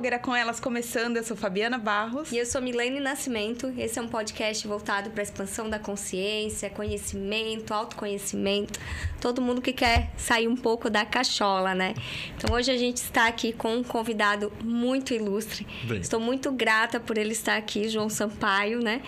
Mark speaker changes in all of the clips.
Speaker 1: Fogueira com Elas começando. Eu sou Fabiana Barros.
Speaker 2: E eu sou Milene Nascimento. Esse é um podcast voltado para a expansão da consciência, conhecimento, autoconhecimento. Todo mundo que quer sair um pouco da cachola, né? Então hoje a gente está aqui com um convidado muito ilustre.
Speaker 3: Bem.
Speaker 2: Estou muito grata por ele estar aqui, João Sampaio, né?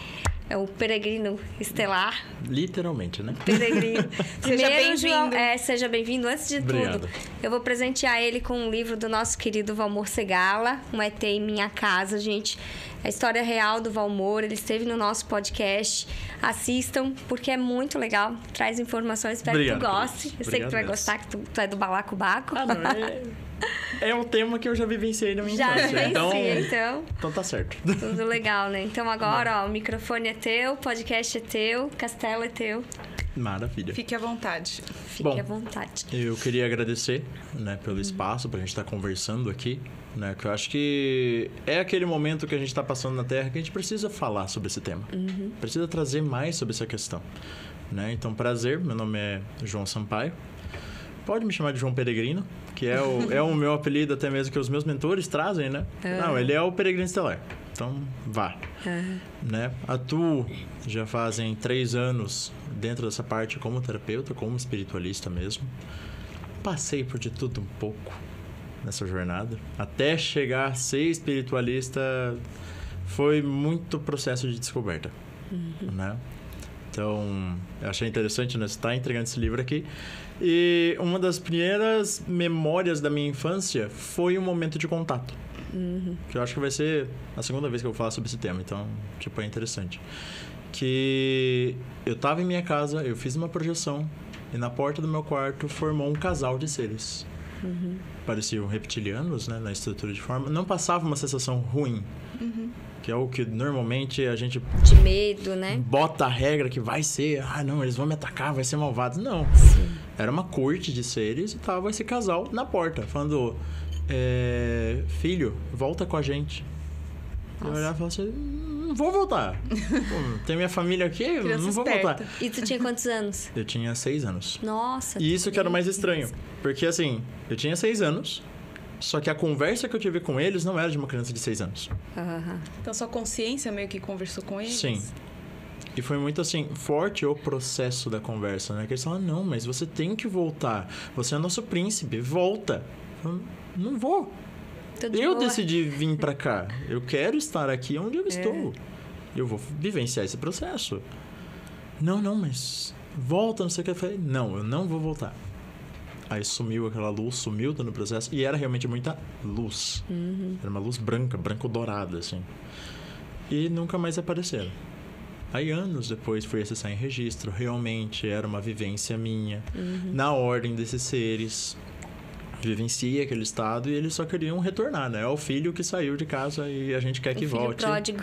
Speaker 2: É o peregrino estelar.
Speaker 3: Literalmente, né?
Speaker 2: Peregrino.
Speaker 1: Seja bem-vindo.
Speaker 2: Seja bem-vindo. Antes de
Speaker 3: Obrigado.
Speaker 2: tudo, eu vou presentear ele com um livro do nosso querido Valmor Segala, Um ET em Minha Casa, gente. A história real do Valmor, ele esteve no nosso podcast. Assistam, porque é muito legal. Traz informações, espero que tu
Speaker 3: Obrigado,
Speaker 2: goste.
Speaker 3: Cris.
Speaker 2: Eu sei que tu vai
Speaker 3: Obrigado
Speaker 2: gostar, que tu é do balacobaco.
Speaker 3: Ah, não, é um tema que eu já vivenciei na minha
Speaker 2: Já
Speaker 3: infância.
Speaker 2: vivencia,
Speaker 3: Então tá certo.
Speaker 2: Tudo legal, né? Então agora, ó, o microfone é teu, o podcast é teu, castelo é teu.
Speaker 3: Maravilha.
Speaker 1: Fique à vontade.
Speaker 2: Fique
Speaker 3: Bom,
Speaker 2: à vontade.
Speaker 3: Eu queria agradecer, né, pelo espaço pra gente estar conversando aqui, né? Que eu acho que é aquele momento que a gente tá passando na Terra que a gente precisa falar sobre esse tema. Precisa trazer mais sobre essa questão, né? Então, prazer, meu nome é João Sampaio. Pode me chamar de João Peregrino, que é o meu apelido até mesmo que os meus mentores trazem, né? Não, ele é o Peregrino Estelar. Então, vá. Né? Atuo já fazem 3 anos dentro dessa parte como terapeuta, como espiritualista mesmo. Passei por de tudo um pouco nessa jornada. Até chegar a ser espiritualista foi muito processo de descoberta, né? Então, eu achei interessante, né? Você tá entregando esse livro aqui. E uma das primeiras memórias da minha infância foi um momento de contato. Que eu acho que vai ser a segunda vez que eu vou falar sobre esse tema. Então, tipo, é interessante. Que eu tava em minha casa, eu fiz uma projeção. E na porta do meu quarto formou um casal de seres. Pareciam reptilianos, né? Na estrutura de forma. Não passava uma sensação ruim. Que é o que normalmente a gente
Speaker 2: De medo, né?
Speaker 3: bota a regra que vai ser, não, eles vão me atacar, vai ser malvados. Não.
Speaker 2: Sim.
Speaker 3: Era uma corte de seres e tava esse casal na porta, falando, filho, volta com a gente. Eu olhava e falava assim, não vou voltar. Pô, tem minha família aqui,
Speaker 1: Criança
Speaker 3: não vou
Speaker 1: esperta.
Speaker 3: voltar.
Speaker 2: E tu tinha quantos anos?
Speaker 3: Eu tinha 6 anos.
Speaker 2: Nossa.
Speaker 3: E isso que era o mais estranho. Porque assim, eu tinha 6 anos, só que a conversa que eu tive com eles não era de uma criança de 6 anos.
Speaker 1: Então, sua consciência meio que conversou com eles?
Speaker 3: Sim. E foi muito assim, forte o processo da conversa, né? Que eles falaram, não, mas você tem que voltar. Você é nosso príncipe, volta. Eu, não vou.
Speaker 2: Tudo
Speaker 3: Eu
Speaker 2: boa.
Speaker 3: decidi vir pra cá. Eu quero estar aqui onde eu estou. Eu vou vivenciar esse processo. Não, mas volta, não sei o que. Eu falei, não, eu não vou voltar. Aí sumiu aquela luz, sumiu no processo. E era realmente muita luz. Era uma luz branco-dourada, assim. E nunca mais apareceram. Aí, anos depois, fui acessar em registro. Realmente era uma vivência minha. Na ordem desses seres. Vivenciei aquele estado e eles só queriam retornar, né? É o filho que saiu de casa e a gente quer que
Speaker 2: filho
Speaker 3: volte.
Speaker 2: pródigo.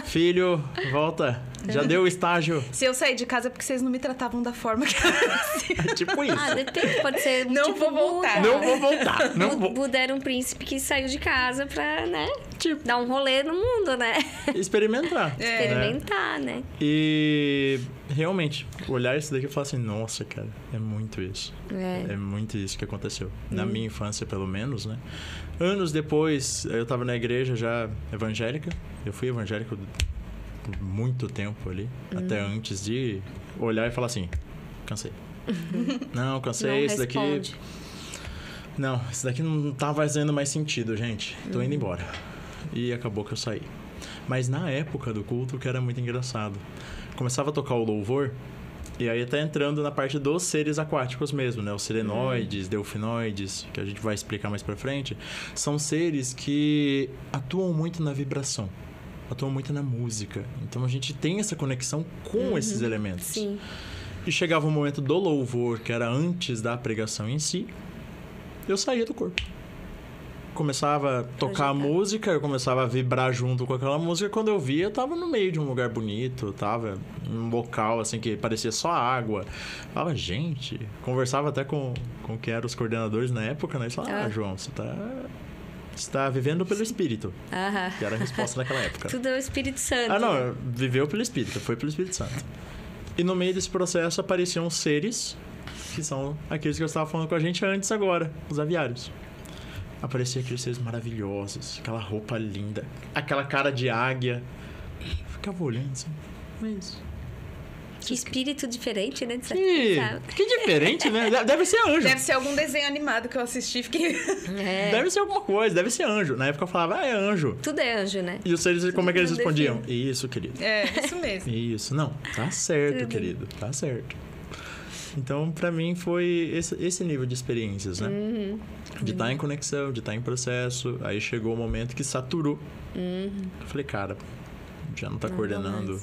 Speaker 3: Filho, volta. Já deu o estágio.
Speaker 1: Se eu sair de casa é porque vocês não me tratavam da forma que eu
Speaker 3: É tipo isso.
Speaker 2: Ah, depende, pode ser
Speaker 1: Não
Speaker 2: tipo
Speaker 1: vou voltar.
Speaker 2: Buda.
Speaker 3: Não vou voltar. Não vou.
Speaker 2: Buda era um príncipe que saiu de casa pra, né?
Speaker 3: Tipo,
Speaker 2: Dar um rolê no mundo, né?
Speaker 3: experimentar.
Speaker 2: Experimentar, né?
Speaker 3: E realmente, olhar isso daqui e falar assim, nossa, cara, é muito isso.
Speaker 2: É.
Speaker 3: É muito isso que aconteceu. Na minha infância, pelo menos, né? Anos depois, eu tava na igreja já evangélica. Eu fui evangélico por muito tempo ali. Até antes de olhar e falar assim, cansei. Não, cansei,
Speaker 2: Não
Speaker 3: isso daqui...
Speaker 2: responde.
Speaker 3: Não, isso daqui não tá fazendo mais sentido, gente. Tô indo embora. E acabou que eu saí. Mas na época do culto, que era muito engraçado. Começava a tocar o louvor, e aí tá entrando na parte dos seres aquáticos mesmo, né? Os serenoides, delfinoides, que a gente vai explicar mais pra frente. São seres que atuam muito na vibração. Atuam muito na música. Então a gente tem essa conexão com esses elementos.
Speaker 2: Sim.
Speaker 3: E chegava o momento do louvor, que era antes da pregação em si, eu saía do corpo. Começava a tocar a música, eu começava a vibrar junto com aquela música. Quando eu via, eu tava no meio de um lugar bonito, eu tava em um local assim que parecia só água. Eu falava, gente, conversava até com quem eram os coordenadores na época, né? Eles falavam, João, você tá vivendo pelo Espírito. Que era a resposta naquela época.
Speaker 2: Tudo é o Espírito Santo.
Speaker 3: Não, viveu pelo Espírito, foi pelo Espírito Santo. E no meio desse processo apareciam seres que são aqueles que eu estava falando com a gente antes agora, os aviários. aparecia aqueles seres maravilhosos, aquela roupa linda, aquela cara de águia. Eu ficava olhando assim, mas...
Speaker 2: Que espírito diferente, né?
Speaker 3: Que diferente, né? Deve ser anjo.
Speaker 1: Deve ser algum desenho animado que eu assisti. Fiquei...
Speaker 3: Deve ser alguma coisa, deve ser anjo. Na época eu falava, é anjo.
Speaker 2: Tudo é anjo, né?
Speaker 3: E os seres, como é que eles respondiam? Isso, querido.
Speaker 1: É, isso mesmo.
Speaker 3: Isso. Não, tá certo, querido. Tá certo. Então, pra mim, foi esse nível de experiências, né? De estar em conexão, de estar em processo. Aí chegou o momento que saturou. Eu falei, cara, já não tá coordenando.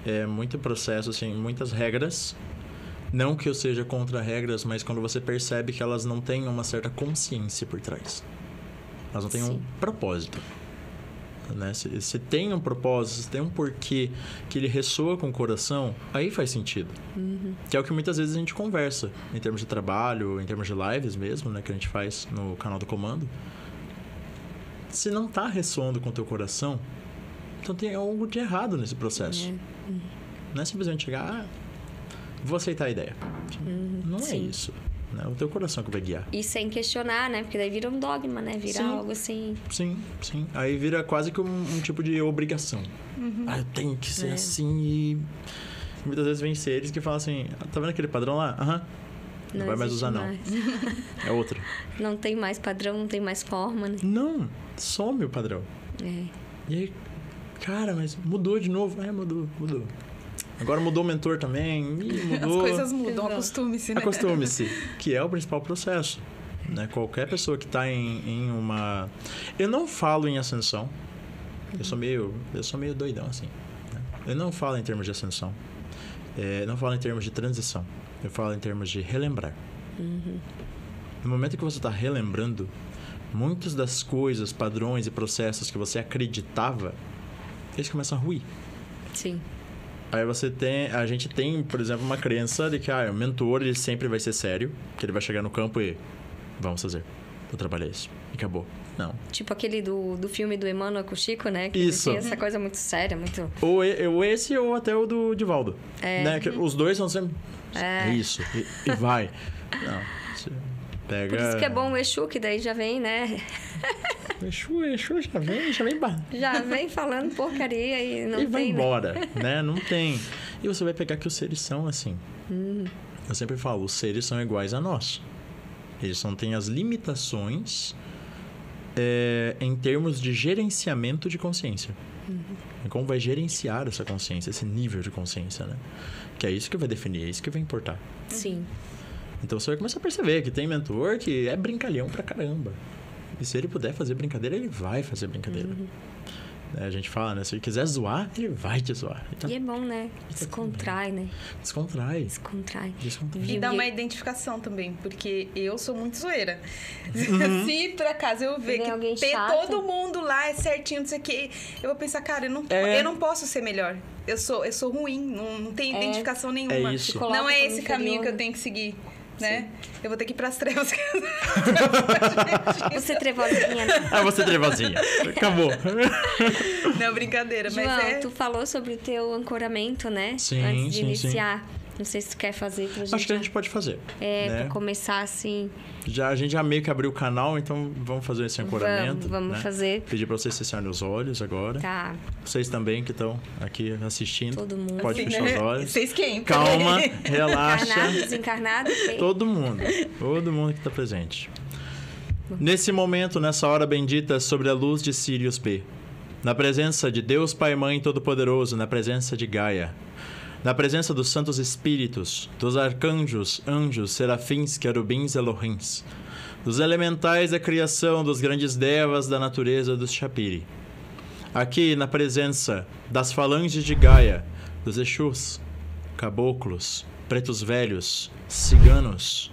Speaker 3: É muito processo, assim, muitas regras. Não que eu seja contra regras, mas quando você percebe que elas não têm uma certa consciência por trás. Elas não têm um propósito. Né? Se tem um propósito, se tem um porquê que ele ressoa com o coração, aí faz sentido. Que é o que muitas vezes a gente conversa em termos de trabalho, em termos de lives mesmo, né? Que a gente faz no canal do Comando. Se não tá ressoando com o teu coração, então tem algo de errado nesse processo. Não é simplesmente chegar, vou aceitar a ideia. Não é isso. Né? O teu coração que vai guiar.
Speaker 2: E sem questionar, né? Porque daí vira um dogma, né? Vira algo assim...
Speaker 3: Sim. Aí vira quase que um tipo de obrigação. Eu tenho que ser assim e... Muitas vezes vem seres que falam assim, tá vendo aquele padrão lá? Não vai mais usar, não. É outro.
Speaker 2: Não tem mais padrão, não tem mais forma, né?
Speaker 3: Não, some o padrão. E aí, cara, mas mudou de novo. Mudou. Agora mudou o mentor também. Mudou.
Speaker 1: As coisas mudam, acostume-se, né?
Speaker 3: Acostume-se, que é o principal processo. Né? Qualquer pessoa que está em uma... Eu não falo em ascensão. Eu sou meio doidão, assim. Né? Eu não falo em termos de ascensão. Não falo em termos de transição. Eu falo em termos de relembrar. No momento que você está relembrando, muitas das coisas, padrões e processos que você acreditava, eles começam a ruir.
Speaker 2: Sim.
Speaker 3: Aí a gente tem, por exemplo, uma crença de que o mentor ele sempre vai ser sério, que ele vai chegar no campo e vamos fazer. O trabalho é isso. E acabou. Não.
Speaker 2: Tipo aquele do filme do Emmanuel com o Chico, né? Que
Speaker 3: isso.
Speaker 2: Tinha essa coisa muito séria, muito...
Speaker 3: Ou esse ou até o do Divaldo. Né? Que os dois são sempre... É isso. E vai. Não. Você pega...
Speaker 2: Por isso que é bom o Exu, que daí já vem, né?
Speaker 3: Exu já vem...
Speaker 2: Já vem falando porcaria e não tem...
Speaker 3: E vai embora, né? Não tem. E você vai pegar que os seres são assim. Eu sempre falo, os seres são iguais a nós. Eles não têm as limitações em termos de gerenciamento de consciência. E como vai gerenciar essa consciência, esse nível de consciência, né? Que é isso que vai definir, é isso que vai importar.
Speaker 2: Sim.
Speaker 3: Então você vai começar a perceber que tem mentor que é brincalhão pra caramba. E se ele puder fazer brincadeira, ele vai fazer brincadeira. A gente fala, né? Se ele quiser zoar, ele vai te zoar. Então,
Speaker 2: e é bom, né? Descontrai, né?
Speaker 3: Descontrai.
Speaker 1: E dá uma identificação também, porque eu sou muito zoeira. Se por acaso eu ver que tem todo mundo lá é certinho, não sei o quê, eu vou pensar, cara, eu não posso ser melhor. Eu sou ruim, não tenho identificação nenhuma.
Speaker 3: É isso.
Speaker 1: Não é esse caminho que eu tenho que seguir. Né? Eu vou ter que ir pras trevas.
Speaker 2: Você trevozinha, né?
Speaker 3: Você trevozinha. Acabou.
Speaker 2: Não, brincadeira. João, mas tu falou sobre o teu ancoramento, né?
Speaker 3: Sim,
Speaker 2: antes de iniciar.
Speaker 3: Sim.
Speaker 2: Não sei se tu quer fazer pra gente.
Speaker 3: Acho que a gente pode fazer.
Speaker 2: Né? Pra começar assim...
Speaker 3: A gente já meio que abriu o canal, então vamos fazer esse ancoramento.
Speaker 2: Vamos fazer.
Speaker 3: Pedir pra vocês fecharem os olhos agora.
Speaker 2: Tá.
Speaker 3: Vocês também que estão aqui assistindo.
Speaker 2: Todo mundo.
Speaker 3: Pode fechar os olhos.
Speaker 1: Vocês quem?
Speaker 3: Calma, relaxa.
Speaker 2: Encarnado, desencarnado.
Speaker 3: Todo mundo que está presente. Nesse momento, nessa hora bendita, sobre a luz de Sirius B, na presença de Deus Pai e Mãe Todo-Poderoso, na presença de Gaia, na presença dos santos espíritos, dos arcanjos, anjos, serafins, querubins, elohims, dos elementais da criação, dos grandes devas da natureza dos Shapiri. Aqui, na presença das falanges de Gaia, dos Exus, caboclos, pretos velhos, ciganos.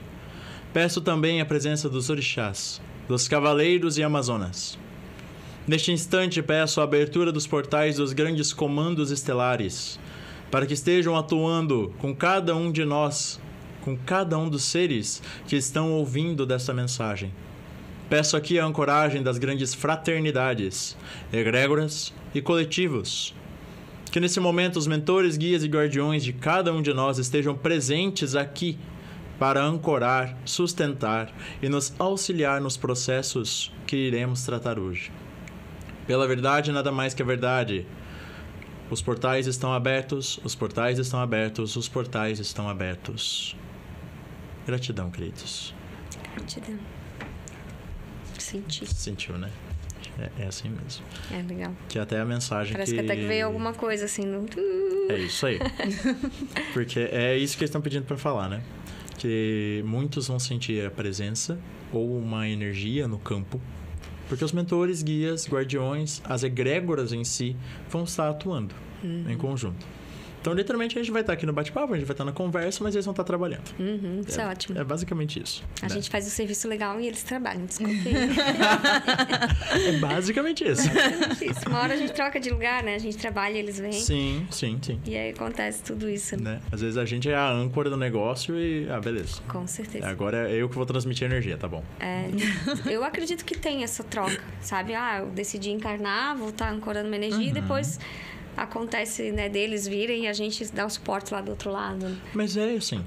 Speaker 3: Peço também a presença dos orixás, dos cavaleiros e amazonas. Neste instante, peço a abertura dos portais dos grandes comandos estelares, para que estejam atuando com cada um de nós, com cada um dos seres que estão ouvindo desta mensagem. Peço aqui a ancoragem das grandes fraternidades, egrégoras e coletivos. Que nesse momento os mentores, guias e guardiões de cada um de nós estejam presentes aqui para ancorar, sustentar e nos auxiliar nos processos que iremos tratar hoje. Pela verdade, nada mais que a verdade. Os portais estão abertos, os portais estão abertos, os portais estão abertos. Gratidão, queridos.
Speaker 2: Gratidão. Senti.
Speaker 3: Sentiu, né? É assim mesmo.
Speaker 2: É legal.
Speaker 3: Que até a mensagem
Speaker 2: Parece que até que veio alguma coisa assim. No...
Speaker 3: É isso aí. Porque é isso que eles estão pedindo para falar, né? Que muitos vão sentir a presença ou uma energia no campo. Porque os mentores, guias, guardiões, as egrégoras em si vão estar atuando em conjunto. Então, literalmente, a gente vai estar aqui no bate-papo, a gente vai estar na conversa, mas eles vão estar trabalhando.
Speaker 2: Isso é ótimo.
Speaker 3: É basicamente isso.
Speaker 2: A gente faz o serviço legal e eles trabalham, desculpe.
Speaker 3: É basicamente isso.
Speaker 2: Uma hora a gente troca de lugar, né? A gente trabalha e eles vêm.
Speaker 3: Sim.
Speaker 2: E aí acontece tudo isso.
Speaker 3: Né? Às vezes a gente é a âncora do negócio e... beleza.
Speaker 2: Com certeza.
Speaker 3: Agora é eu que vou transmitir energia, tá bom.
Speaker 2: Eu acredito que tem essa troca, sabe? Eu decidi encarnar, vou estar ancorando uma energia e depois... acontece, né, deles virem e a gente dá o suporte lá do outro lado.
Speaker 3: Mas é assim.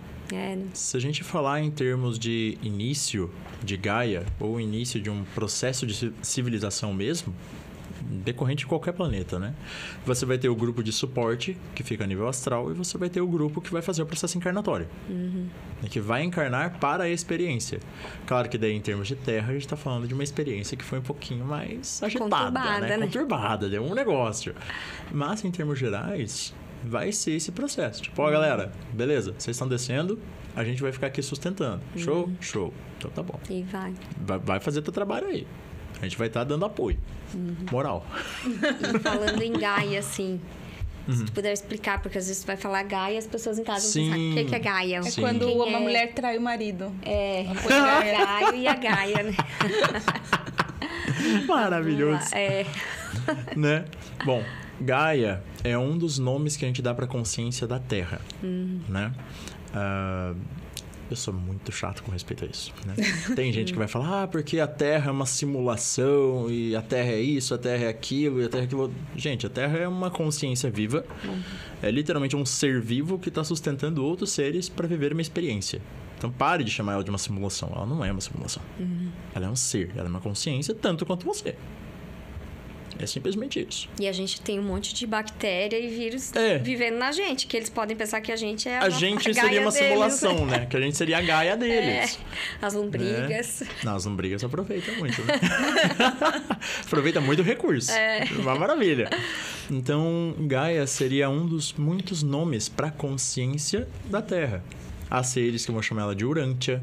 Speaker 3: Se a gente falar em termos de início de Gaia ou início de um processo de civilização mesmo, decorrente de qualquer planeta, né? Você vai ter o grupo de suporte, que fica a nível astral, e você vai ter o grupo que vai fazer o processo encarnatório. Que vai encarnar para a experiência. Claro que daí, em termos de Terra, a gente está falando de uma experiência que foi um pouquinho mais agitada, né? Conturbada, deu um negócio. Mas, em termos gerais, vai ser esse processo. Tipo, galera, beleza, vocês estão descendo, a gente vai ficar aqui sustentando. Show? Show. Então tá bom.
Speaker 2: E
Speaker 3: vai fazer teu trabalho aí. A gente vai estar dando apoio. Moral.
Speaker 2: E falando em Gaia, assim... Se tu puder explicar, porque às vezes tu vai falar Gaia e as pessoas em casa vão pensar, o que é Gaia?
Speaker 1: É quando uma mulher trai o marido.
Speaker 2: O Gaia e a Gaia, né?
Speaker 3: Maravilhoso. Né? Bom, Gaia é um dos nomes que a gente dá para a consciência da Terra, né? Eu sou muito chato com respeito a isso, né? Tem gente que vai falar, porque a Terra é uma simulação, e a Terra é isso, a Terra é aquilo, e a Terra é aquilo. Gente, a Terra é uma consciência viva. É literalmente um ser vivo que está sustentando outros seres para viver uma experiência. Então, pare de chamar ela de uma simulação. Ela não é uma simulação. Ela é um ser, ela é uma consciência tanto quanto você. É simplesmente isso.
Speaker 2: E a gente tem um monte de bactéria e vírus vivendo na gente, que eles podem pensar que a gente é
Speaker 3: a gente seria uma simulação, né? Que a gente seria a Gaia deles.
Speaker 2: As lombrigas.
Speaker 3: Não, as lombrigas aproveitam muito, né? Aproveita muito o recurso. Uma maravilha. Então, Gaia seria um dos muitos nomes para a consciência da Terra. Há seres que vão chamar ela de Urântia,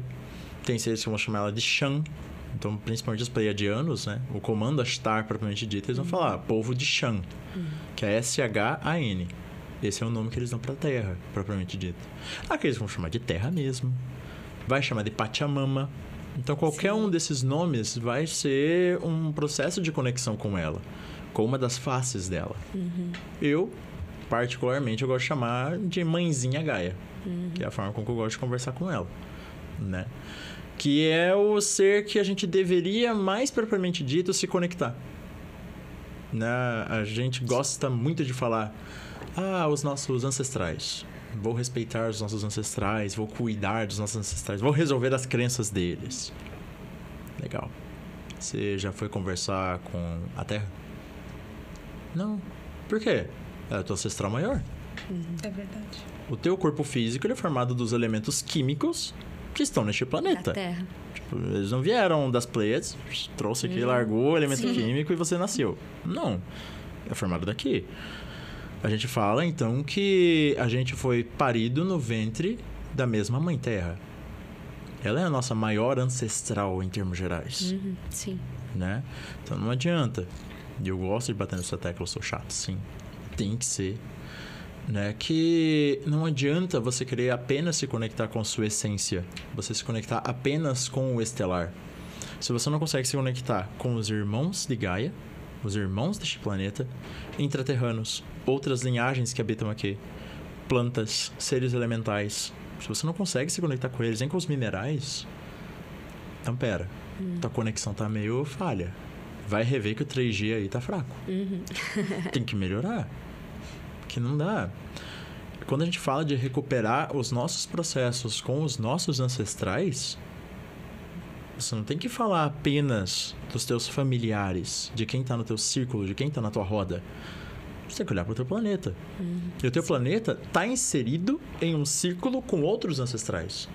Speaker 3: tem seres que vão chamar ela de Shan. Então, principalmente os pleiadianos, né? O comando Ashtar, propriamente dito, eles vão falar povo de Shan, que é S-H-A-N. Esse é o nome que eles dão para a Terra, propriamente dito. Aqueles vão chamar de Terra mesmo. Vai chamar de Pachamama. Então, qualquer um desses nomes vai ser um processo de conexão com ela, com uma das faces dela. Eu, particularmente, eu gosto de chamar de Mãezinha Gaia, que é a forma com que eu gosto de conversar com ela, né? Que é o ser que a gente deveria, mais propriamente dito, se conectar. Né? A gente gosta muito de falar, os nossos ancestrais. Vou respeitar os nossos ancestrais, vou cuidar dos nossos ancestrais, vou resolver as crenças deles. Legal. Você já foi conversar com a Terra? Não. Por quê? É o teu ancestral maior.
Speaker 1: É verdade.
Speaker 3: O teu corpo físico ele é formado dos elementos químicos que estão neste planeta.
Speaker 2: Da Terra.
Speaker 3: Tipo, eles não vieram das Pleiades, trouxe aqui, largou o elemento químico e você nasceu. Não. É formado daqui. A gente fala, então, que a gente foi parido no ventre da mesma Mãe Terra. Ela é a nossa maior ancestral em termos gerais.
Speaker 2: Sim.
Speaker 3: Né? Então, não adianta. E eu gosto de bater nessa tecla, eu sou chato, sim. Tem que ser. Né? Que não adianta você querer apenas se conectar com a sua essência, você se conectar apenas com o estelar. Se você não consegue se conectar com os irmãos de Gaia, os irmãos deste planeta, intraterranos, outras linhagens que habitam aqui, plantas, seres elementais, se você não consegue se conectar com eles, nem com os minerais, então pera, tua conexão tá meio falha. Vai rever que o 3G aí tá fraco. Tem que melhorar. Que não dá. quando a gente fala de recuperar os nossos processos com os nossos ancestrais, você não tem que falar apenas dos teus familiares, de quem está no teu círculo, de quem está na tua roda. Você tem que olhar para o teu planeta. E o teu planeta está inserido em um círculo com outros ancestrais.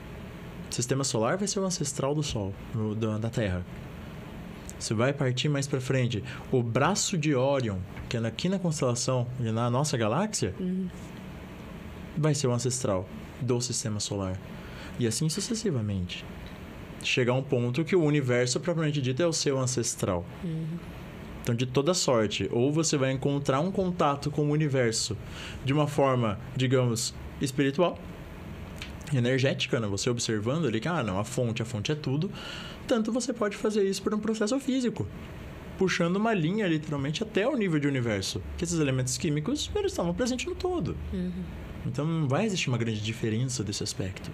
Speaker 3: O sistema solar vai ser o ancestral do Sol, da Terra. Você vai partir mais para frente. O braço de Órion, que é aqui na constelação, na nossa galáxia, vai ser o ancestral do sistema solar. E assim sucessivamente. Chegar a um ponto que o universo, propriamente dito, é o seu ancestral. Então, de toda sorte, ou você vai encontrar um contato com o universo de uma forma, digamos, espiritual, energética, né? Você observando ali que, não, a fonte é tudo. Tanto você pode fazer isso por um processo físico, puxando uma linha, literalmente, até o nível de universo. Que esses elementos químicos, eles estavam presentes no todo. Então, não vai existir uma grande diferença desse aspecto.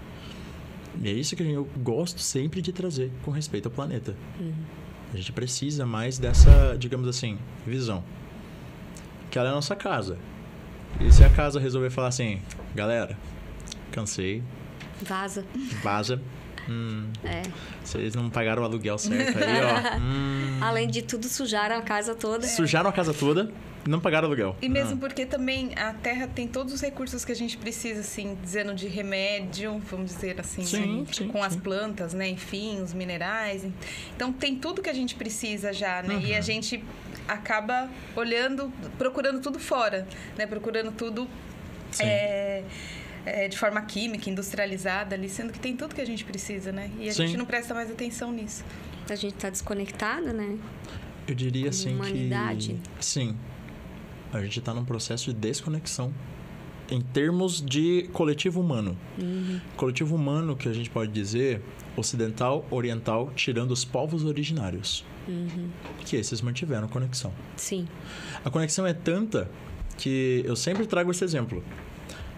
Speaker 3: E é isso que eu gosto sempre de trazer com respeito ao planeta. A gente precisa mais dessa, digamos assim, visão. Que ela é a nossa casa. E se a casa resolver falar assim, galera, cansei.
Speaker 2: Vaza.
Speaker 3: Vocês não pagaram o aluguel certo aí, ó.
Speaker 2: Além de tudo, sujaram a casa toda.
Speaker 3: Sujaram a casa toda, não pagaram o aluguel.
Speaker 1: E mesmo porque também a Terra tem todos os recursos que a gente precisa, assim, dizendo de remédio, vamos dizer assim,
Speaker 3: sim,
Speaker 1: com as plantas, né? Enfim, os minerais. Então, tem tudo que a gente precisa já, né? E a gente acaba olhando, procurando tudo fora, né? Procurando tudo... de forma química, industrializada ali, sendo que tem tudo que a gente precisa, né? E a gente não presta mais atenção nisso.
Speaker 2: A gente tá desconectado, né?
Speaker 3: Eu diria assim
Speaker 2: humanidade.
Speaker 3: Que... Sim. A gente tá num processo de desconexão em termos de coletivo humano. Coletivo humano, que a gente pode dizer, ocidental, oriental, tirando os povos originários. Que esses mantiveram conexão.
Speaker 2: Sim.
Speaker 3: A conexão é tanta que eu sempre trago esse exemplo.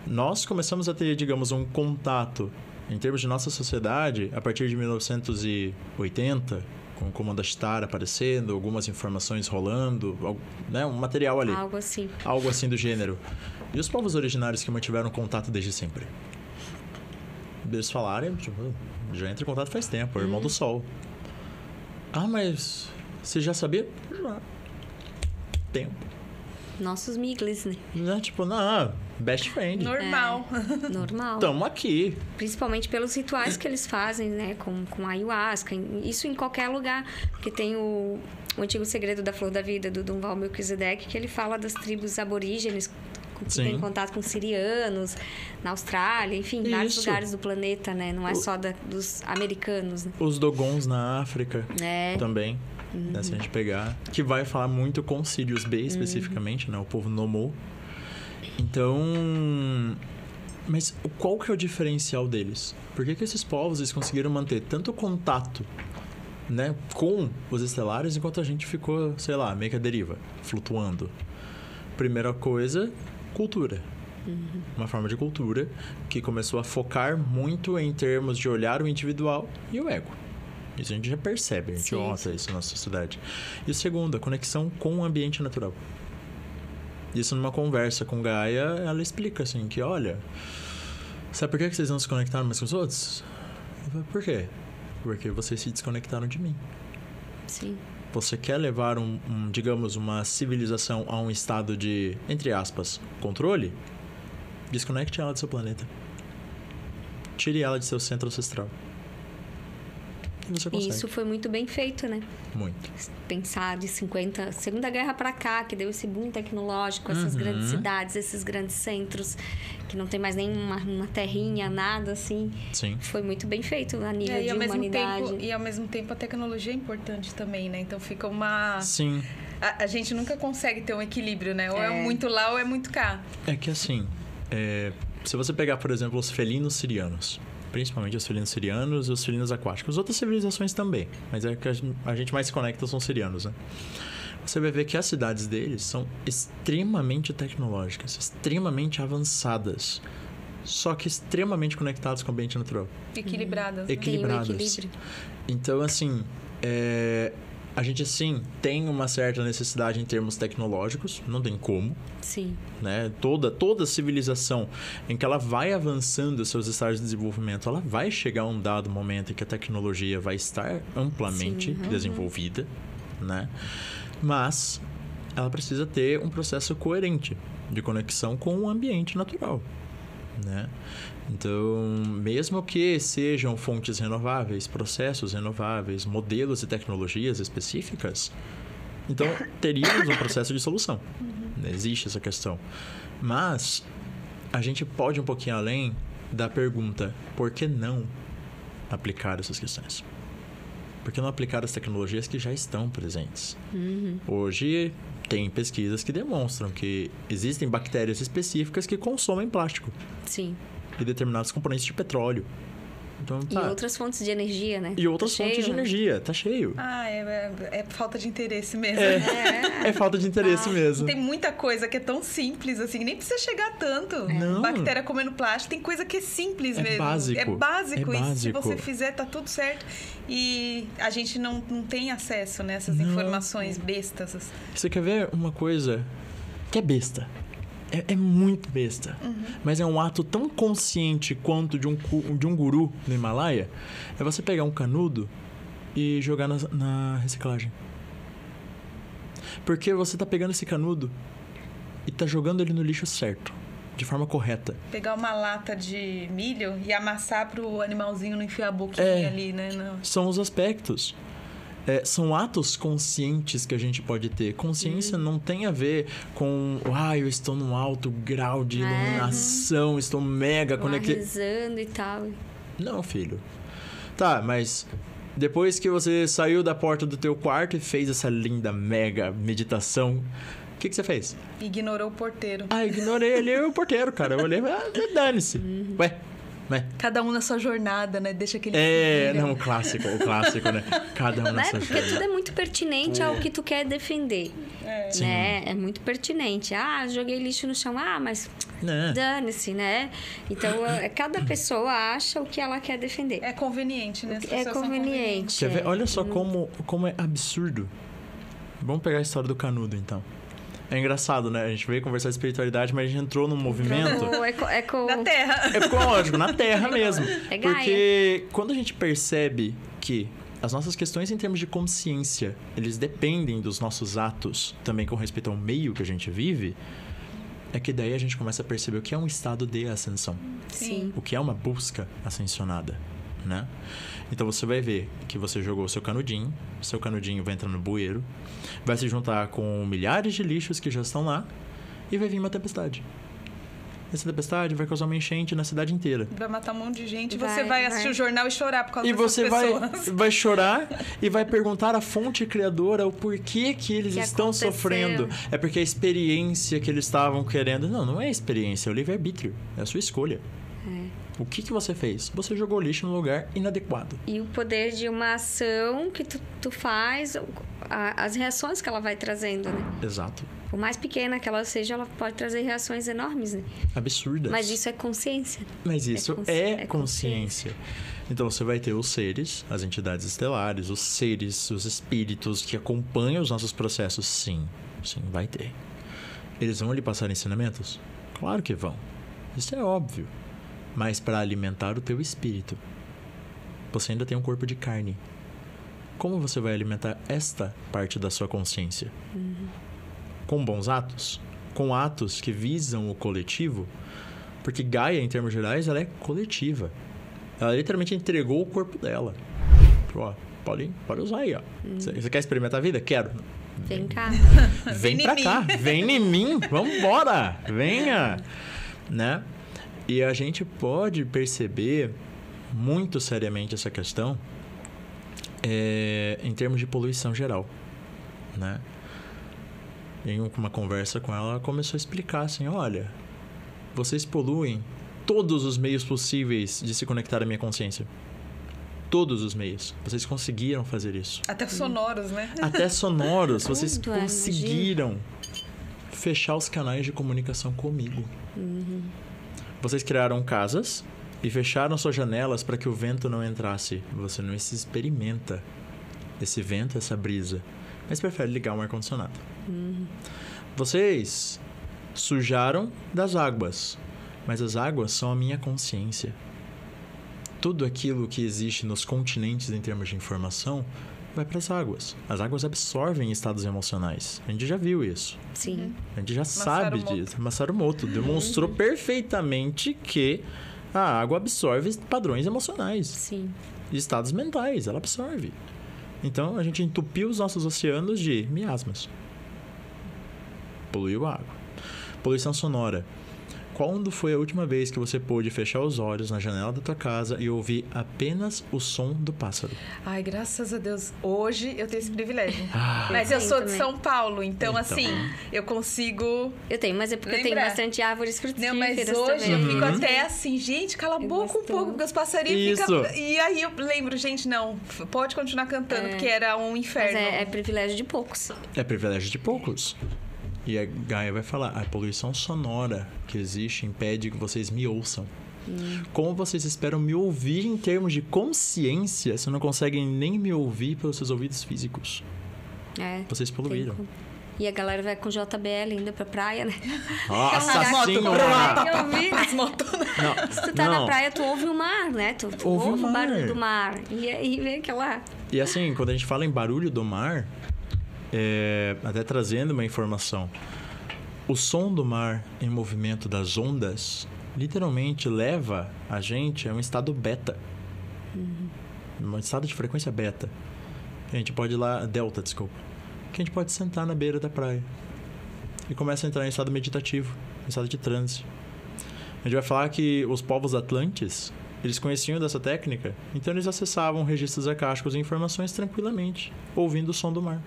Speaker 3: Nós começamos a ter, digamos, um contato em termos de nossa sociedade a partir de 1980, com o Comando Ashtar aparecendo, algumas informações rolando, né, um material ali.
Speaker 2: Algo assim.
Speaker 3: Algo assim do gênero. E os povos originários que mantiveram contato desde sempre? Eles falaram, tipo, já entra em contato faz tempo, é o irmão do Sol. Mas você já sabia? Já. Tempo.
Speaker 2: Nossos miglis, né?
Speaker 3: Tipo, best friend.
Speaker 1: Normal.
Speaker 2: Normal.
Speaker 3: Tamo aqui.
Speaker 2: Principalmente pelos rituais que eles fazem, né? Com a ayahuasca. Isso em qualquer lugar. Porque tem o Antigo Segredo da Flor da Vida, do Dunval Melquisedeque, que ele fala das tribos aborígenes que tem contato com sirianos, na Austrália, enfim, vários lugares do planeta, né? Não é só dos americanos, né? Os
Speaker 3: Dogons na África também. Se a gente pegar, que vai falar muito com Sirius B especificamente, né? O povo Nomou. Então, mas qual que é o diferencial deles? Por que esses povos eles conseguiram manter tanto contato, né, com os estelares, enquanto a gente ficou, sei lá, meio que a deriva, flutuando? Primeira coisa, cultura. Uma forma de cultura que começou a focar muito em termos de olhar o individual e o ego. Isso a gente já percebe, a gente nota isso na nossa sociedade. E o segundo, a conexão com o ambiente natural. Isso numa conversa com Gaia, ela explica assim que, olha, sabe por que vocês não se conectaram mais com os outros? Por quê? Porque vocês se desconectaram de mim.
Speaker 2: Sim.
Speaker 3: Você quer levar digamos, uma civilização a um estado de, entre aspas, controle? Desconecte ela do seu planeta. Tire ela de seu centro ancestral.
Speaker 2: E isso foi muito bem feito, né?
Speaker 3: Muito.
Speaker 2: Pensar de Segunda Guerra pra cá, que deu esse boom tecnológico, essas grandes cidades, esses grandes centros, que não tem mais nenhuma terrinha, nada assim.
Speaker 3: Sim.
Speaker 2: Foi muito bem feito a nível de humanidade.
Speaker 1: E ao mesmo tempo a tecnologia é importante também, né? Então fica uma...
Speaker 3: Sim.
Speaker 1: A gente nunca consegue ter um equilíbrio, né? Ou é muito lá ou é muito cá.
Speaker 3: É que assim, se você pegar, por exemplo, os felinos sirianos, principalmente os felinos sirianos e os felinos aquáticos. Outras civilizações também, mas é que a gente mais se conecta são sirianos, né? Você vai ver que as cidades deles são extremamente tecnológicas, extremamente avançadas, só que extremamente conectadas com o ambiente natural.
Speaker 1: Equilibradas.
Speaker 3: Equilibradas.
Speaker 2: Tem um equilíbrio.
Speaker 3: Então, assim, A gente, sim, tem uma certa necessidade em termos tecnológicos, não tem como.
Speaker 2: Sim.
Speaker 3: Né? Toda civilização em que ela vai avançando seus estágios de desenvolvimento, ela vai chegar a um dado momento em que a tecnologia vai estar amplamente desenvolvida, né? Mas ela precisa ter um processo coerente de conexão com o ambiente natural, né? Então, mesmo que sejam fontes renováveis, processos renováveis, modelos e tecnologias específicas, então teríamos um processo de solução. Existe essa questão. Mas a gente pode ir um pouquinho além da pergunta: por que não aplicar essas questões? Por que não aplicar as tecnologias que já estão presentes? Hoje tem pesquisas que demonstram que existem bactérias específicas que consomem plástico.
Speaker 2: Sim.
Speaker 3: E determinados componentes de petróleo. Então,
Speaker 2: E outras fontes de energia, né?
Speaker 3: E outras fontes de energia, tá cheio.
Speaker 1: É falta de interesse mesmo.
Speaker 3: É falta de interesse mesmo.
Speaker 1: Tem muita coisa que é tão simples assim, que nem precisa chegar tanto.
Speaker 3: Não.
Speaker 1: Bactéria comendo plástico, tem coisa que é simples mesmo.
Speaker 3: Básico.
Speaker 1: É básico.
Speaker 3: É
Speaker 1: E se
Speaker 3: básico.
Speaker 1: você fizer, tá tudo certo. E a gente não tem acesso nessas informações bestas. Assim.
Speaker 3: Você quer ver uma coisa que é besta? É muito besta. Mas é um ato tão consciente quanto de um guru no Himalaia. É você pegar um canudo e jogar na reciclagem. Porque você tá pegando esse canudo e tá jogando ele no lixo certo, de forma correta.
Speaker 1: Pegar uma lata de milho e amassar pro animalzinho não enfiar a boquinha ali, né? Não.
Speaker 3: São os aspectos. São atos conscientes que a gente pode ter. Consciência não tem a ver com... eu estou num alto grau de iluminação, estou mega conectado.
Speaker 2: Rezando e tal.
Speaker 3: Não, filho. Tá, mas depois que você saiu da porta do teu quarto e fez essa linda mega meditação, o que você fez?
Speaker 1: Ignorou o porteiro.
Speaker 3: Ignorei ali o porteiro, cara. Eu olhei, dane-se. Ué.
Speaker 1: Cada um na sua jornada, né? Deixa aquele...
Speaker 3: o clássico, né? Cada um na sua jornada.
Speaker 2: Porque tudo é muito pertinente ao que tu quer defender.
Speaker 3: Sim.
Speaker 2: Né? É muito pertinente. Joguei lixo no chão. Mas dane-se, né? Então, cada pessoa acha o que ela quer defender.
Speaker 1: É conveniente, né?
Speaker 2: É conveniente.
Speaker 3: Quer ver? Olha só como é absurdo. Vamos pegar a história do canudo, então. É engraçado, né? A gente veio conversar de espiritualidade, mas a gente entrou num movimento...
Speaker 1: Na Terra.
Speaker 3: Ecológico, na Terra mesmo.
Speaker 2: É Gaia.
Speaker 3: Porque quando a gente percebe que as nossas questões em termos de consciência, eles dependem dos nossos atos, também com respeito ao meio que a gente vive, é que daí a gente começa a perceber o que é um estado de ascensão.
Speaker 2: Sim.
Speaker 3: O que é uma busca ascensionada, né? Então você vai ver que você jogou o seu canudinho vai entrar no bueiro, vai se juntar com milhares de lixos que já estão lá e vai vir uma tempestade. Essa tempestade vai causar uma enchente na cidade inteira.
Speaker 1: Vai matar um monte de gente. Você vai assistir o jornal e chorar por causa dessas
Speaker 3: pessoas. E você vai chorar e vai perguntar à fonte criadora o porquê que eles estão sofrendo. É porque a experiência que eles estavam querendo... Não é experiência, é o livre-arbítrio. É a sua escolha. O que você fez? Você jogou lixo no lugar inadequado.
Speaker 2: E o poder de uma ação que tu faz, as reações que ela vai trazendo, né?
Speaker 3: Exato.
Speaker 2: Por mais pequena que ela seja, ela pode trazer reações enormes, né?
Speaker 3: Absurdas.
Speaker 2: Mas isso é consciência.
Speaker 3: Mas isso é consciência. Então você vai ter os seres, as entidades estelares, os seres, os espíritos que acompanham os nossos processos. Sim, vai ter. Eles vão lhe passar ensinamentos? Claro que vão. Isso é óbvio. Mas para alimentar o teu espírito, você ainda tem um corpo de carne. Como você vai alimentar esta parte da sua consciência? Com bons atos? Com atos que visam o coletivo? Porque Gaia, em termos gerais, ela é coletiva. Ela literalmente entregou o corpo dela. Pode usar aí, ó. Você quer experimentar a vida? Quero.
Speaker 2: Vem cá.
Speaker 3: Vem pra cá. Vem em mim. Vambora. Venha. Né? E a gente pode perceber muito seriamente essa questão em termos de poluição geral, né? Em uma conversa com ela, ela começou a explicar assim, olha, vocês poluem todos os meios possíveis de se conectar à minha consciência. Todos os meios. Vocês conseguiram fazer isso.
Speaker 1: Até sonoros, né?
Speaker 3: Até sonoros. Vocês conseguiram fechar os canais de comunicação comigo. Vocês criaram casas e fecharam suas janelas para que o vento não entrasse. Você não se experimenta esse vento, essa brisa, mas prefere ligar um ar-condicionado. Vocês sujaram das águas, mas as águas são a minha consciência. Tudo aquilo que existe nos continentes em termos de informação vai para as águas. As águas absorvem estados emocionais. A gente já viu isso.
Speaker 2: Sim.
Speaker 3: A gente já sabe disso. Masaru Emoto demonstrou perfeitamente que a água absorve padrões emocionais.
Speaker 2: Sim.
Speaker 3: Estados mentais, ela absorve. Então, a gente entupiu os nossos oceanos de miasmas. Poluiu a água. Poluição sonora. Quando foi a última vez que você pôde fechar os olhos na janela da tua casa e ouvir apenas o som do pássaro?
Speaker 1: Ai, graças a Deus. Hoje eu tenho esse privilégio. Mas eu sou de São Paulo, então assim, eu consigo...
Speaker 2: Eu tenho, mas é porque tem bastante árvores frutíferas.
Speaker 1: Não, mas hoje eu fico até assim, gente, cala a boca um pouco, porque os passarinhos ficam... E aí eu lembro, gente, não, pode continuar cantando, porque era um inferno.
Speaker 2: Mas é privilégio de poucos.
Speaker 3: É privilégio de poucos. E a Gaia vai falar, a poluição sonora que existe impede que vocês me ouçam. Como vocês esperam me ouvir em termos de consciência se não conseguem nem me ouvir pelos seus ouvidos físicos? Vocês poluíram.
Speaker 2: E a galera vai com JBL ainda pra praia, né?
Speaker 3: Nossa senhora!
Speaker 2: Eu vi. Se tu tá na praia, tu ouve o mar, né? Tu ouve o barulho do mar. E aí vem aquela...
Speaker 3: E assim, quando a gente fala em barulho do mar... até trazendo uma informação, o som do mar em movimento das ondas literalmente leva a gente a um estado beta, um estado de frequência beta. A gente pode ir lá, delta, desculpa, que a gente pode sentar na beira da praia e começa a entrar em estado meditativo, em estado de transe. A gente vai falar que os povos atlantes, eles conheciam dessa técnica, então eles acessavam registros acásticos e informações tranquilamente, ouvindo o som do mar.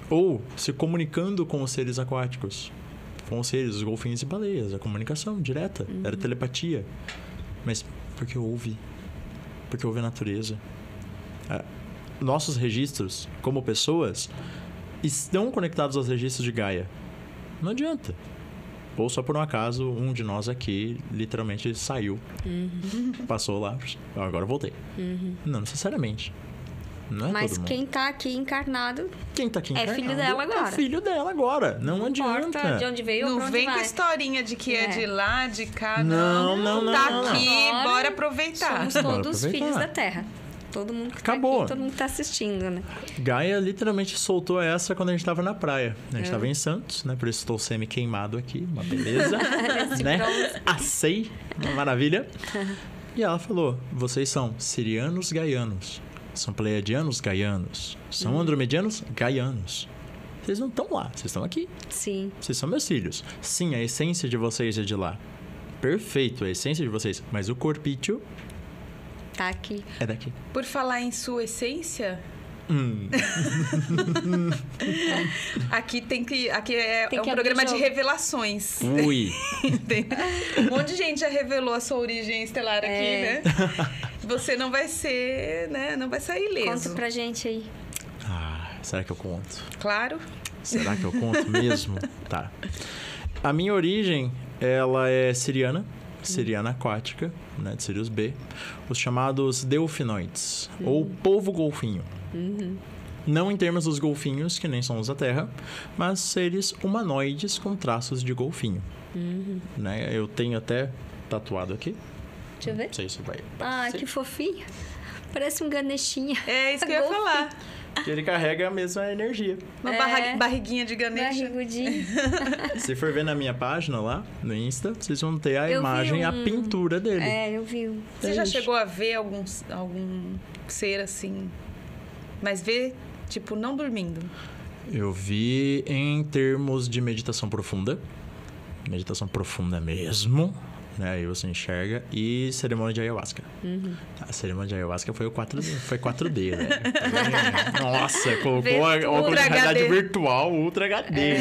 Speaker 3: Ou se comunicando com os seres aquáticos. Com os seres, os golfinhos e baleias. A comunicação direta. Era telepatia. Mas porque ouve. Porque ouve a natureza. Nossos registros, como pessoas, estão conectados aos registros de Gaia. Não adianta. Ou só por um acaso, um de nós aqui literalmente saiu. Passou lá. Agora eu voltei. Não necessariamente. Não é
Speaker 2: mas quem tá aqui encarnado...
Speaker 3: Quem tá aqui encarnado...
Speaker 2: É filho dela agora.
Speaker 3: É filho dela agora. Não adianta.
Speaker 2: De onde veio ou
Speaker 1: não vem
Speaker 2: vai.
Speaker 1: Com historinha de que é de lá, de cá.
Speaker 3: Não.
Speaker 1: Tá aqui, bora aproveitar.
Speaker 2: Somos todos filhos da Terra. Todo mundo que
Speaker 3: Acabou.
Speaker 2: Tá aqui, todo mundo que tá assistindo, né?
Speaker 3: Gaia literalmente soltou essa quando a gente tava na praia. A gente tava em Santos, né? Por isso estou semi-queimado aqui. Uma beleza. Né? Assei. Uma maravilha. E ela falou, vocês são sirianos gaianos. São pleiadianos gaianos. São andromedianos gaianos. Vocês não estão lá, vocês estão aqui.
Speaker 2: Sim.
Speaker 3: Vocês são meus filhos. Sim, a essência de vocês é de lá. Perfeito, a essência de vocês. Mas o corpício...
Speaker 2: Tá aqui.
Speaker 3: É daqui.
Speaker 1: Por falar em sua essência... Aqui é um programa de revelações.
Speaker 3: Ui.
Speaker 1: Um monte de gente já revelou a sua origem estelar aqui, né? Você não vai ser, né? Não vai sair ileso.
Speaker 2: Conta pra gente aí.
Speaker 3: Será que eu conto?
Speaker 1: Claro.
Speaker 3: Será que eu conto mesmo? Tá. A minha origem, ela é siriana aquática, né? De Sirius B. Os chamados delfinoides, ou polvo golfinho. Não em termos dos golfinhos, que nem somos da Terra, mas seres humanoides com traços de golfinho. Né? Eu tenho até tatuado aqui.
Speaker 2: Deixa eu ver.
Speaker 3: Não sei se vai...
Speaker 2: que fofinho. Parece um Ganeshinha.
Speaker 1: É isso que eu ia falar.
Speaker 3: Que ele carrega a mesma energia.
Speaker 1: Uma barriguinha de Ganesha.
Speaker 2: Barrigudinho.
Speaker 3: Se for ver na minha página lá, no Insta, vocês vão ter a imagem, a pintura dele.
Speaker 2: Eu vi.
Speaker 1: Você já chegou a ver algum ser assim... Mas ver, tipo, não dormindo?
Speaker 3: Eu vi em termos de meditação profunda. Meditação profunda mesmo. Né? Aí você enxerga. E cerimônia de ayahuasca. A cerimônia de ayahuasca foi 4D, né? Nossa, colocou uma realidade virtual, Ultra HD.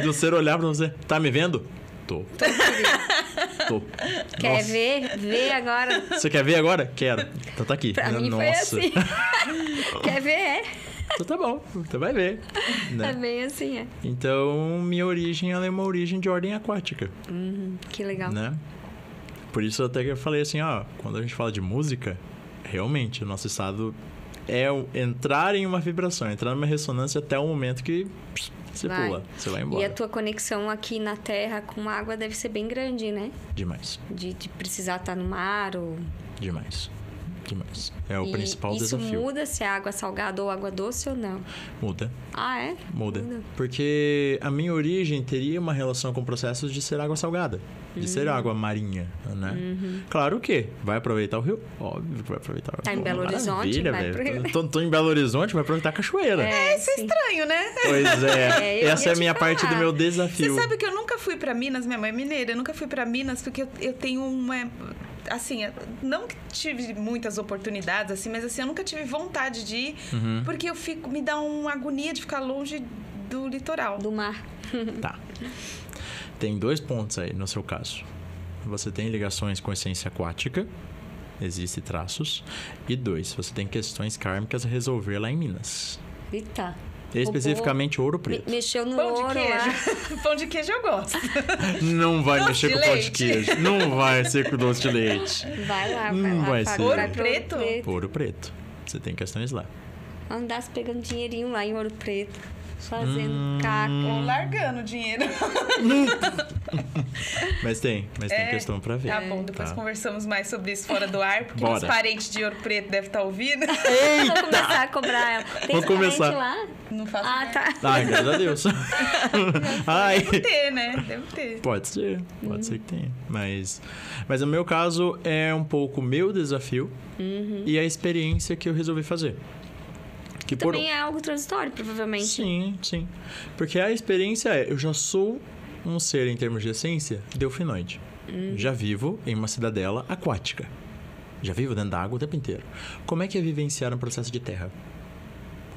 Speaker 3: De você olhar pra você, tá me vendo? Tô.
Speaker 2: Quer ver? Vê agora.
Speaker 3: Você quer ver agora? Quero. Então tá aqui.
Speaker 2: Pra mim foi assim. Quer ver?
Speaker 3: Então tá bom, você vai ver. Né?
Speaker 2: É bem assim,
Speaker 3: Então, minha origem, ela é uma origem de ordem aquática.
Speaker 2: Que legal.
Speaker 3: Né? Por isso até que eu falei assim, quando a gente fala de música, realmente, o nosso estado é entrar em uma vibração, entrar numa ressonância até o momento que você pula, você vai embora.
Speaker 2: E a tua conexão aqui na Terra com a água deve ser bem grande, né?
Speaker 3: Demais.
Speaker 2: De precisar estar no mar ou...
Speaker 3: Demais. É o principal desafio.
Speaker 2: Isso muda se é água salgada ou água doce ou não?
Speaker 3: Muda.
Speaker 2: Ah, é?
Speaker 3: Muda. Porque a minha origem teria uma relação com processos de ser água salgada. De ser água marinha, né? Claro que vai aproveitar o rio. Óbvio que vai aproveitar o rio.
Speaker 2: Tá em Belo Horizonte, vai pro rio.
Speaker 3: Tô em Belo Horizonte, vai aproveitar a cachoeira.
Speaker 1: Isso é estranho, né?
Speaker 3: Pois é. Essa é a minha parte do meu desafio.
Speaker 1: Você sabe que eu nunca fui pra Minas, minha mãe é mineira, eu nunca fui pra Minas porque eu tenho uma... Assim, não que tive muitas oportunidades, assim, mas assim, eu nunca tive vontade de ir, porque me dá uma agonia de ficar longe do litoral.
Speaker 2: Do mar.
Speaker 3: Tá. Tem 2 pontos aí no seu caso. Você tem ligações com essência aquática, existem traços. E 2, você tem questões kármicas a resolver lá em Minas.
Speaker 2: Eita.
Speaker 3: Especificamente Ouro Preto.
Speaker 2: Mexeu no
Speaker 1: pão
Speaker 2: ouro
Speaker 1: de queijo.
Speaker 2: lá.
Speaker 1: Pão de queijo eu gosto.
Speaker 3: Não vai mexer com pão de queijo. Não vai ser com doce de leite.
Speaker 2: Vai lá,
Speaker 3: vai ser.
Speaker 1: Ouro Preto?
Speaker 3: Ouro Preto. Você tem questões lá.
Speaker 2: Andasse pegando dinheirinho lá em Ouro Preto. Fazendo caca.
Speaker 1: Ou largando dinheiro.
Speaker 3: Mas tem questão pra ver.
Speaker 1: Tá bom, depois conversamos mais sobre isso fora do ar, porque os parentes de Ouro Preto devem estar ouvindo.
Speaker 2: Vou começar a cobrar ela. Tem parente lá?
Speaker 1: Não faço
Speaker 2: tá.
Speaker 3: Ai, graças a Deus.
Speaker 1: Deve ter, né? Deve ter.
Speaker 3: Pode ser que tenha. Mas no meu caso, é um pouco o meu desafio e a experiência que eu resolvi fazer.
Speaker 2: Que também é algo transitório, provavelmente.
Speaker 3: Sim. Porque a experiência eu já sou um ser, em termos de essência, delfinoide. Já vivo em uma cidadela aquática. Já vivo dentro da água o tempo inteiro. Como é que é vivenciar um processo de terra?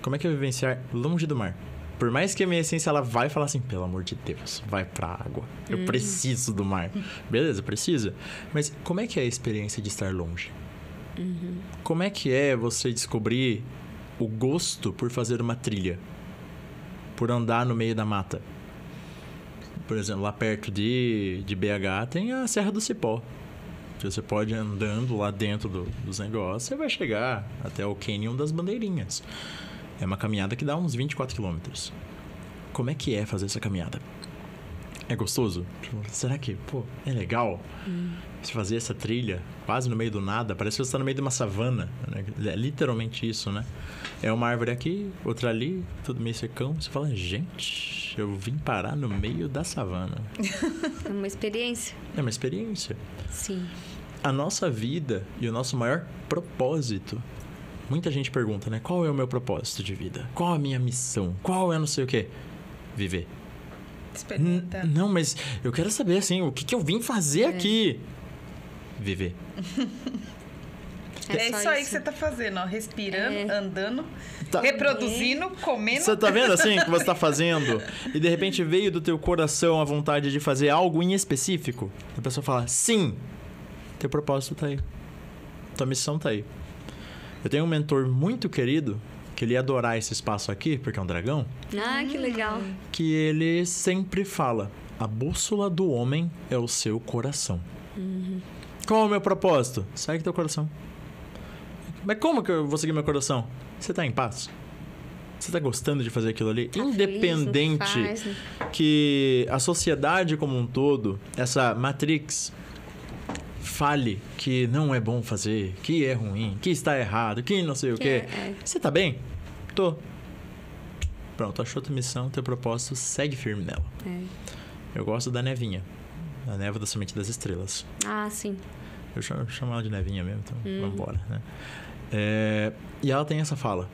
Speaker 3: Como é que é vivenciar longe do mar? Por mais que a minha essência ela vai falar assim, pelo amor de Deus, vai pra água. Eu preciso do mar. Beleza, precisa. Mas como é que é a experiência de estar longe? Como é que é você descobrir o gosto por fazer uma trilha, por andar no meio da mata? Por exemplo, lá perto de BH tem a Serra do Cipó. Você pode ir andando lá dentro dos negócios, você vai chegar até o Canyon das Bandeirinhas. É uma caminhada que dá uns 24 quilômetros. Como é que é fazer essa caminhada? É gostoso? Será que, é legal? Você fazer essa trilha quase no meio do nada, parece que você está no meio de uma savana, né? É literalmente isso, né? É uma árvore aqui, outra ali, tudo meio secão. Você fala, gente, eu vim parar no meio da savana.
Speaker 2: É uma experiência.
Speaker 3: É uma experiência.
Speaker 2: Sim.
Speaker 3: A nossa vida e o nosso maior propósito. Muita gente pergunta, né? Qual é o meu propósito de vida? Qual a minha missão? Qual é não sei o quê? Viver.
Speaker 1: Experimenta.
Speaker 3: Não, mas eu quero saber, assim, o que eu vim fazer aqui? Viver.
Speaker 1: É isso aí que você tá fazendo, ó. Respirando, andando, reproduzindo, comendo.
Speaker 3: Você tá vendo, assim, o que você tá fazendo? E, de repente, veio do teu coração a vontade de fazer algo em específico. A pessoa fala, sim, teu propósito tá aí. Tua missão tá aí. Eu tenho um mentor muito querido, que ele ia adorar esse espaço aqui, porque é um dragão.
Speaker 2: Ah, que legal.
Speaker 3: Que ele sempre fala, a bússola do homem é o seu coração. Qual é o meu propósito? Segue teu coração. Mas como que eu vou seguir meu coração? Você tá em paz? Você tá gostando de fazer aquilo ali?
Speaker 2: Tá
Speaker 3: Independente
Speaker 2: feliz, não faz,
Speaker 3: que a sociedade como um todo, essa Matrix, fale que não é bom fazer, que é ruim, que está errado, que não sei o quê. Você tá bem? Tô. Pronto, achou tua missão, teu propósito, segue firme nela. Eu gosto da nevinha. A névoa da semente das estrelas.
Speaker 2: Ah, sim.
Speaker 3: Eu chamo ela de nevinha mesmo, então vamos embora, né? E ela tem essa fala.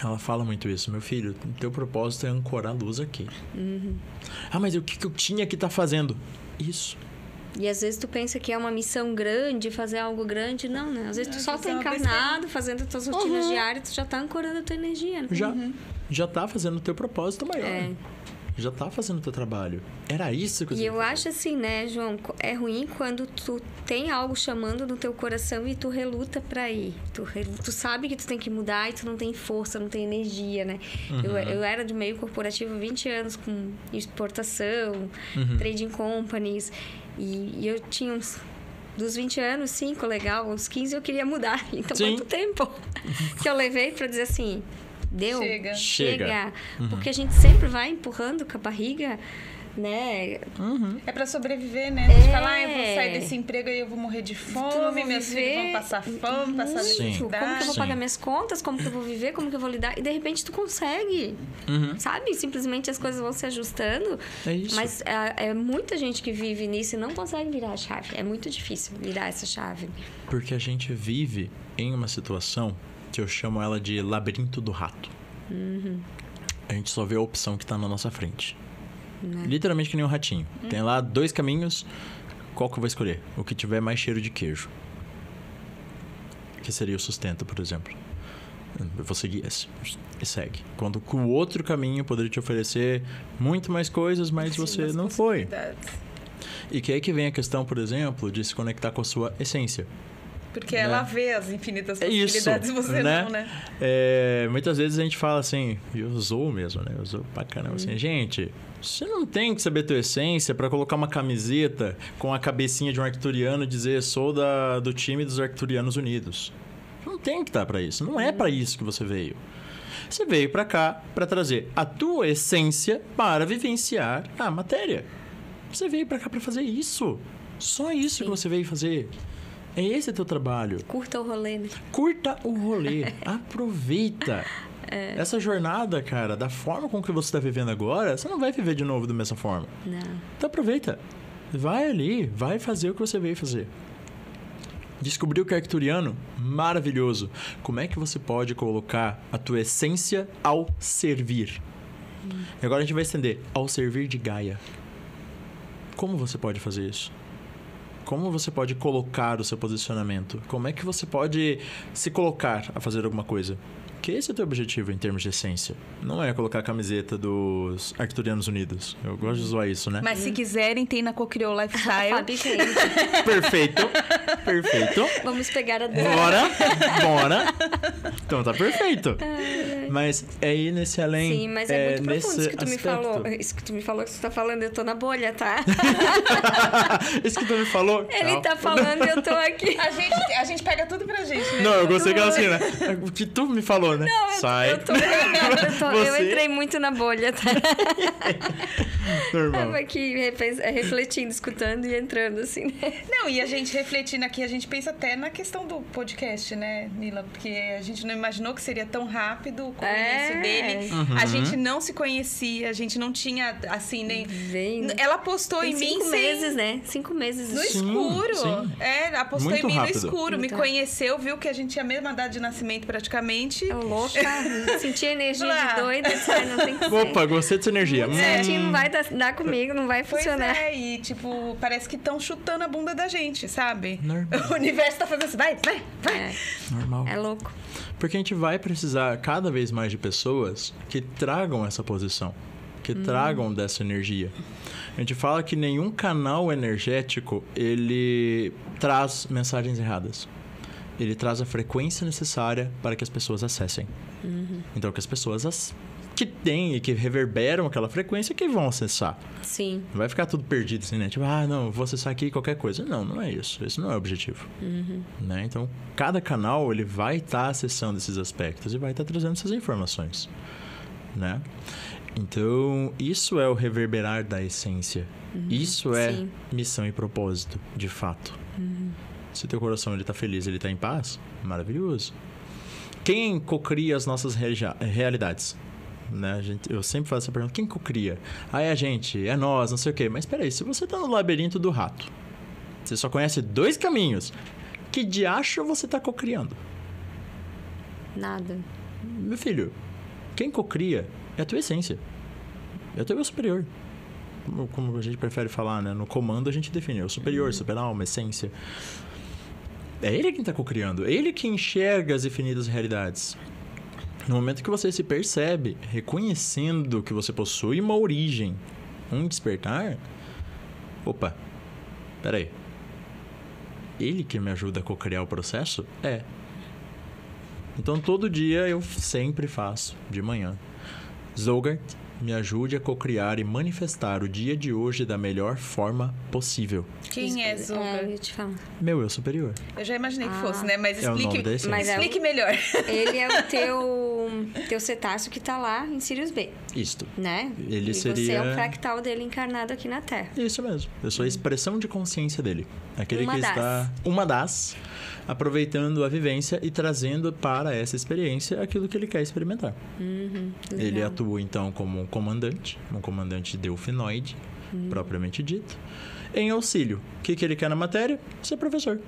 Speaker 3: Ela fala muito isso. Meu filho, teu propósito é ancorar a luz aqui. Ah, mas o que eu tinha que estar fazendo? Isso.
Speaker 2: E às vezes tu pensa que é uma missão grande, fazer algo grande. Não, né? Às vezes tu só tá encarnado, fazendo as tuas rotinas diárias, tu já tá ancorando a tua energia, né?
Speaker 3: Já tá fazendo o teu propósito maior. Já tá fazendo o teu trabalho. Era isso que eu
Speaker 2: E eu acho assim, né, João? É ruim quando tu tem algo chamando no teu coração e tu reluta pra ir. Tu sabe que tu tem que mudar e tu não tem força, não tem energia, né? Eu era de meio corporativo 20 anos com exportação, trading companies. E eu tinha uns Dos 20 anos, 5, legal. Os 15 eu queria mudar. Então, quanto tempo que eu levei pra dizer assim... Deu? Chega. Porque a gente sempre vai empurrando com a barriga, né?
Speaker 1: É pra sobreviver, né? A gente fala, eu vou sair desse emprego e eu vou morrer de fome, meus filhos vão passar fome, passar necessidade.
Speaker 2: Como que eu vou pagar minhas contas? Como que eu vou viver? Como que eu vou lidar? E de repente tu consegue, sabe? Simplesmente as coisas vão se ajustando.
Speaker 3: É isso.
Speaker 2: Mas é muita gente que vive nisso e não consegue virar a chave. É muito difícil virar essa chave.
Speaker 3: Porque a gente vive em uma situação que eu chamo ela de labirinto do rato. A gente só vê a opção que tá na nossa frente. Literalmente que nem um ratinho. Tem lá 2 caminhos. Qual que eu vou escolher? O que tiver mais cheiro de queijo. Que seria o sustento, por exemplo. Eu vou seguir esse. E segue. Quando o outro caminho poderia te oferecer muito mais coisas, mas você não foi. E que aí que vem a questão, por exemplo, de se conectar com a sua essência.
Speaker 1: Porque ela vê as infinitas possibilidades e você não, né?
Speaker 3: Muitas vezes a gente fala assim, eu zoo mesmo, né? Eu zoo pra caramba. Assim, gente, você não tem que saber tua essência pra colocar uma camiseta com a cabecinha de um arcturiano e dizer sou do time dos Arcturianos Unidos. Não tem que estar pra isso. Não é pra isso que você veio. Você veio pra cá pra trazer a tua essência para vivenciar a matéria. Você veio pra cá pra fazer isso. Só isso que você veio fazer. É esse teu trabalho.
Speaker 2: Curta o rolê, né?
Speaker 3: Curta o rolê. Aproveita. Essa jornada, cara, da forma com que você está vivendo agora, você não vai viver de novo da mesma forma.
Speaker 2: Não.
Speaker 3: Então aproveita. Vai ali, vai fazer o que você veio fazer. Descobriu que é arcturiano? Maravilhoso. Como é que você pode colocar a tua essência ao servir? E agora a gente vai estender ao servir de Gaia. Como você pode fazer isso? Como você pode colocar o seu posicionamento? Como é que você pode se colocar a fazer alguma coisa? Porque esse é o teu objetivo em termos de essência. Não é colocar a camiseta dos Arcturianos Unidos. Eu gosto de zoar isso, né?
Speaker 1: Mas se quiserem, tem na Cocriol Lifestyle.
Speaker 2: Fabi tem.
Speaker 3: Perfeito.
Speaker 2: Vamos pegar a dor.
Speaker 3: Bora. Então tá perfeito. Mas é ir nesse além.
Speaker 2: Sim, mas é muito profundo isso que tu
Speaker 3: aspecto.
Speaker 2: me falou. Isso que tu me falou, que tu tá falando, eu tô na bolha, tá?
Speaker 3: Isso que tu me falou?
Speaker 2: Ele tá falando e eu tô aqui.
Speaker 1: A gente pega tudo pra gente, né?
Speaker 3: Não, eu gostei que ela assim, né? O que tu me falou, né?
Speaker 2: Não,
Speaker 3: Sai.
Speaker 2: Eu entrei muito na bolha, tá?
Speaker 3: Normal.
Speaker 2: Tava aqui refletindo, escutando e entrando, assim, né?
Speaker 1: Não, e a gente refletindo aqui, a gente pensa até na questão do podcast, né, Nila? Porque a gente não imaginou que seria tão rápido com o início dele. A gente não se conhecia, a gente não tinha, assim, nem... Ela postou em mim
Speaker 2: 5 meses, né? 5 meses.
Speaker 1: No escuro.
Speaker 3: Sim.
Speaker 1: Ela postou
Speaker 3: Muito
Speaker 1: em mim
Speaker 3: rápido.
Speaker 1: no escuro. Me conheceu, viu que a gente tinha a mesma data de nascimento praticamente.
Speaker 2: Louca. Senti a energia de doida. Não tem que ser.
Speaker 3: Opa, gostei dessa energia.
Speaker 2: Certinho, não vai dar comigo, não vai funcionar.
Speaker 1: Pois é, e tipo, parece que estão chutando a bunda da gente, sabe?
Speaker 3: Normal.
Speaker 1: O universo tá fazendo assim, vai.
Speaker 3: Normal.
Speaker 2: É louco.
Speaker 3: Porque a gente vai precisar cada vez mais de pessoas que tragam essa posição, que tragam dessa energia. A gente fala que nenhum canal energético, ele traz mensagens erradas. Ele traz a frequência necessária para que as pessoas acessem. Então, que as pessoas que têm e que reverberam aquela frequência que vão acessar.
Speaker 2: Sim.
Speaker 3: Não vai ficar tudo perdido assim, né? Tipo, não, vou acessar aqui qualquer coisa. Não é isso. Esse não é o objetivo. Né? Então, cada canal, ele vai estar acessando esses aspectos e vai estar trazendo essas informações. Né? Então, isso é o reverberar da essência. Isso é missão e propósito, de fato. Se o teu coração ele tá feliz, ele tá em paz, maravilhoso. Quem cocria as nossas realidades? Né? Eu sempre faço essa pergunta. Quem cocria? É a gente, é nós, não sei o quê. Mas peraí, se você tá no labirinto do rato, você só conhece 2 caminhos, que diacho você tá cocriando?
Speaker 2: Nada.
Speaker 3: Meu filho, quem cocria é a tua essência. É o teu eu superior. Como a gente prefere falar, né? No comando a gente define o superior, super-alma, essência. É ele quem está cocriando. É ele que enxerga as infinitas realidades. No momento que você se percebe, reconhecendo que você possui uma origem, um despertar... Opa, peraí. Ele que me ajuda a cocriar o processo? É. Então, todo dia eu sempre faço, de manhã. Zogart, me ajude a cocriar e manifestar o dia de hoje da melhor forma possível.
Speaker 1: Quem é Zuga?
Speaker 2: Eu te falo.
Speaker 3: Meu eu superior.
Speaker 1: Eu já imaginei que fosse, né? Mas
Speaker 3: É o nome da essência.
Speaker 1: explique melhor.
Speaker 2: Ele é o teu cetáceo que tá lá em Sirius B,
Speaker 3: Isto.
Speaker 2: né?
Speaker 3: Ele
Speaker 2: e
Speaker 3: seria...
Speaker 2: você é o fractal dele encarnado aqui na Terra.
Speaker 3: Isso mesmo. Eu sou a expressão de consciência dele. Aquele
Speaker 2: Uma
Speaker 3: que
Speaker 2: das.
Speaker 3: está... Uma das. Aproveitando a vivência e trazendo para essa experiência aquilo que ele quer experimentar. Ele atua, então, como um comandante delfinoide, propriamente dito. Em auxílio. O que ele quer na matéria? Ser professor.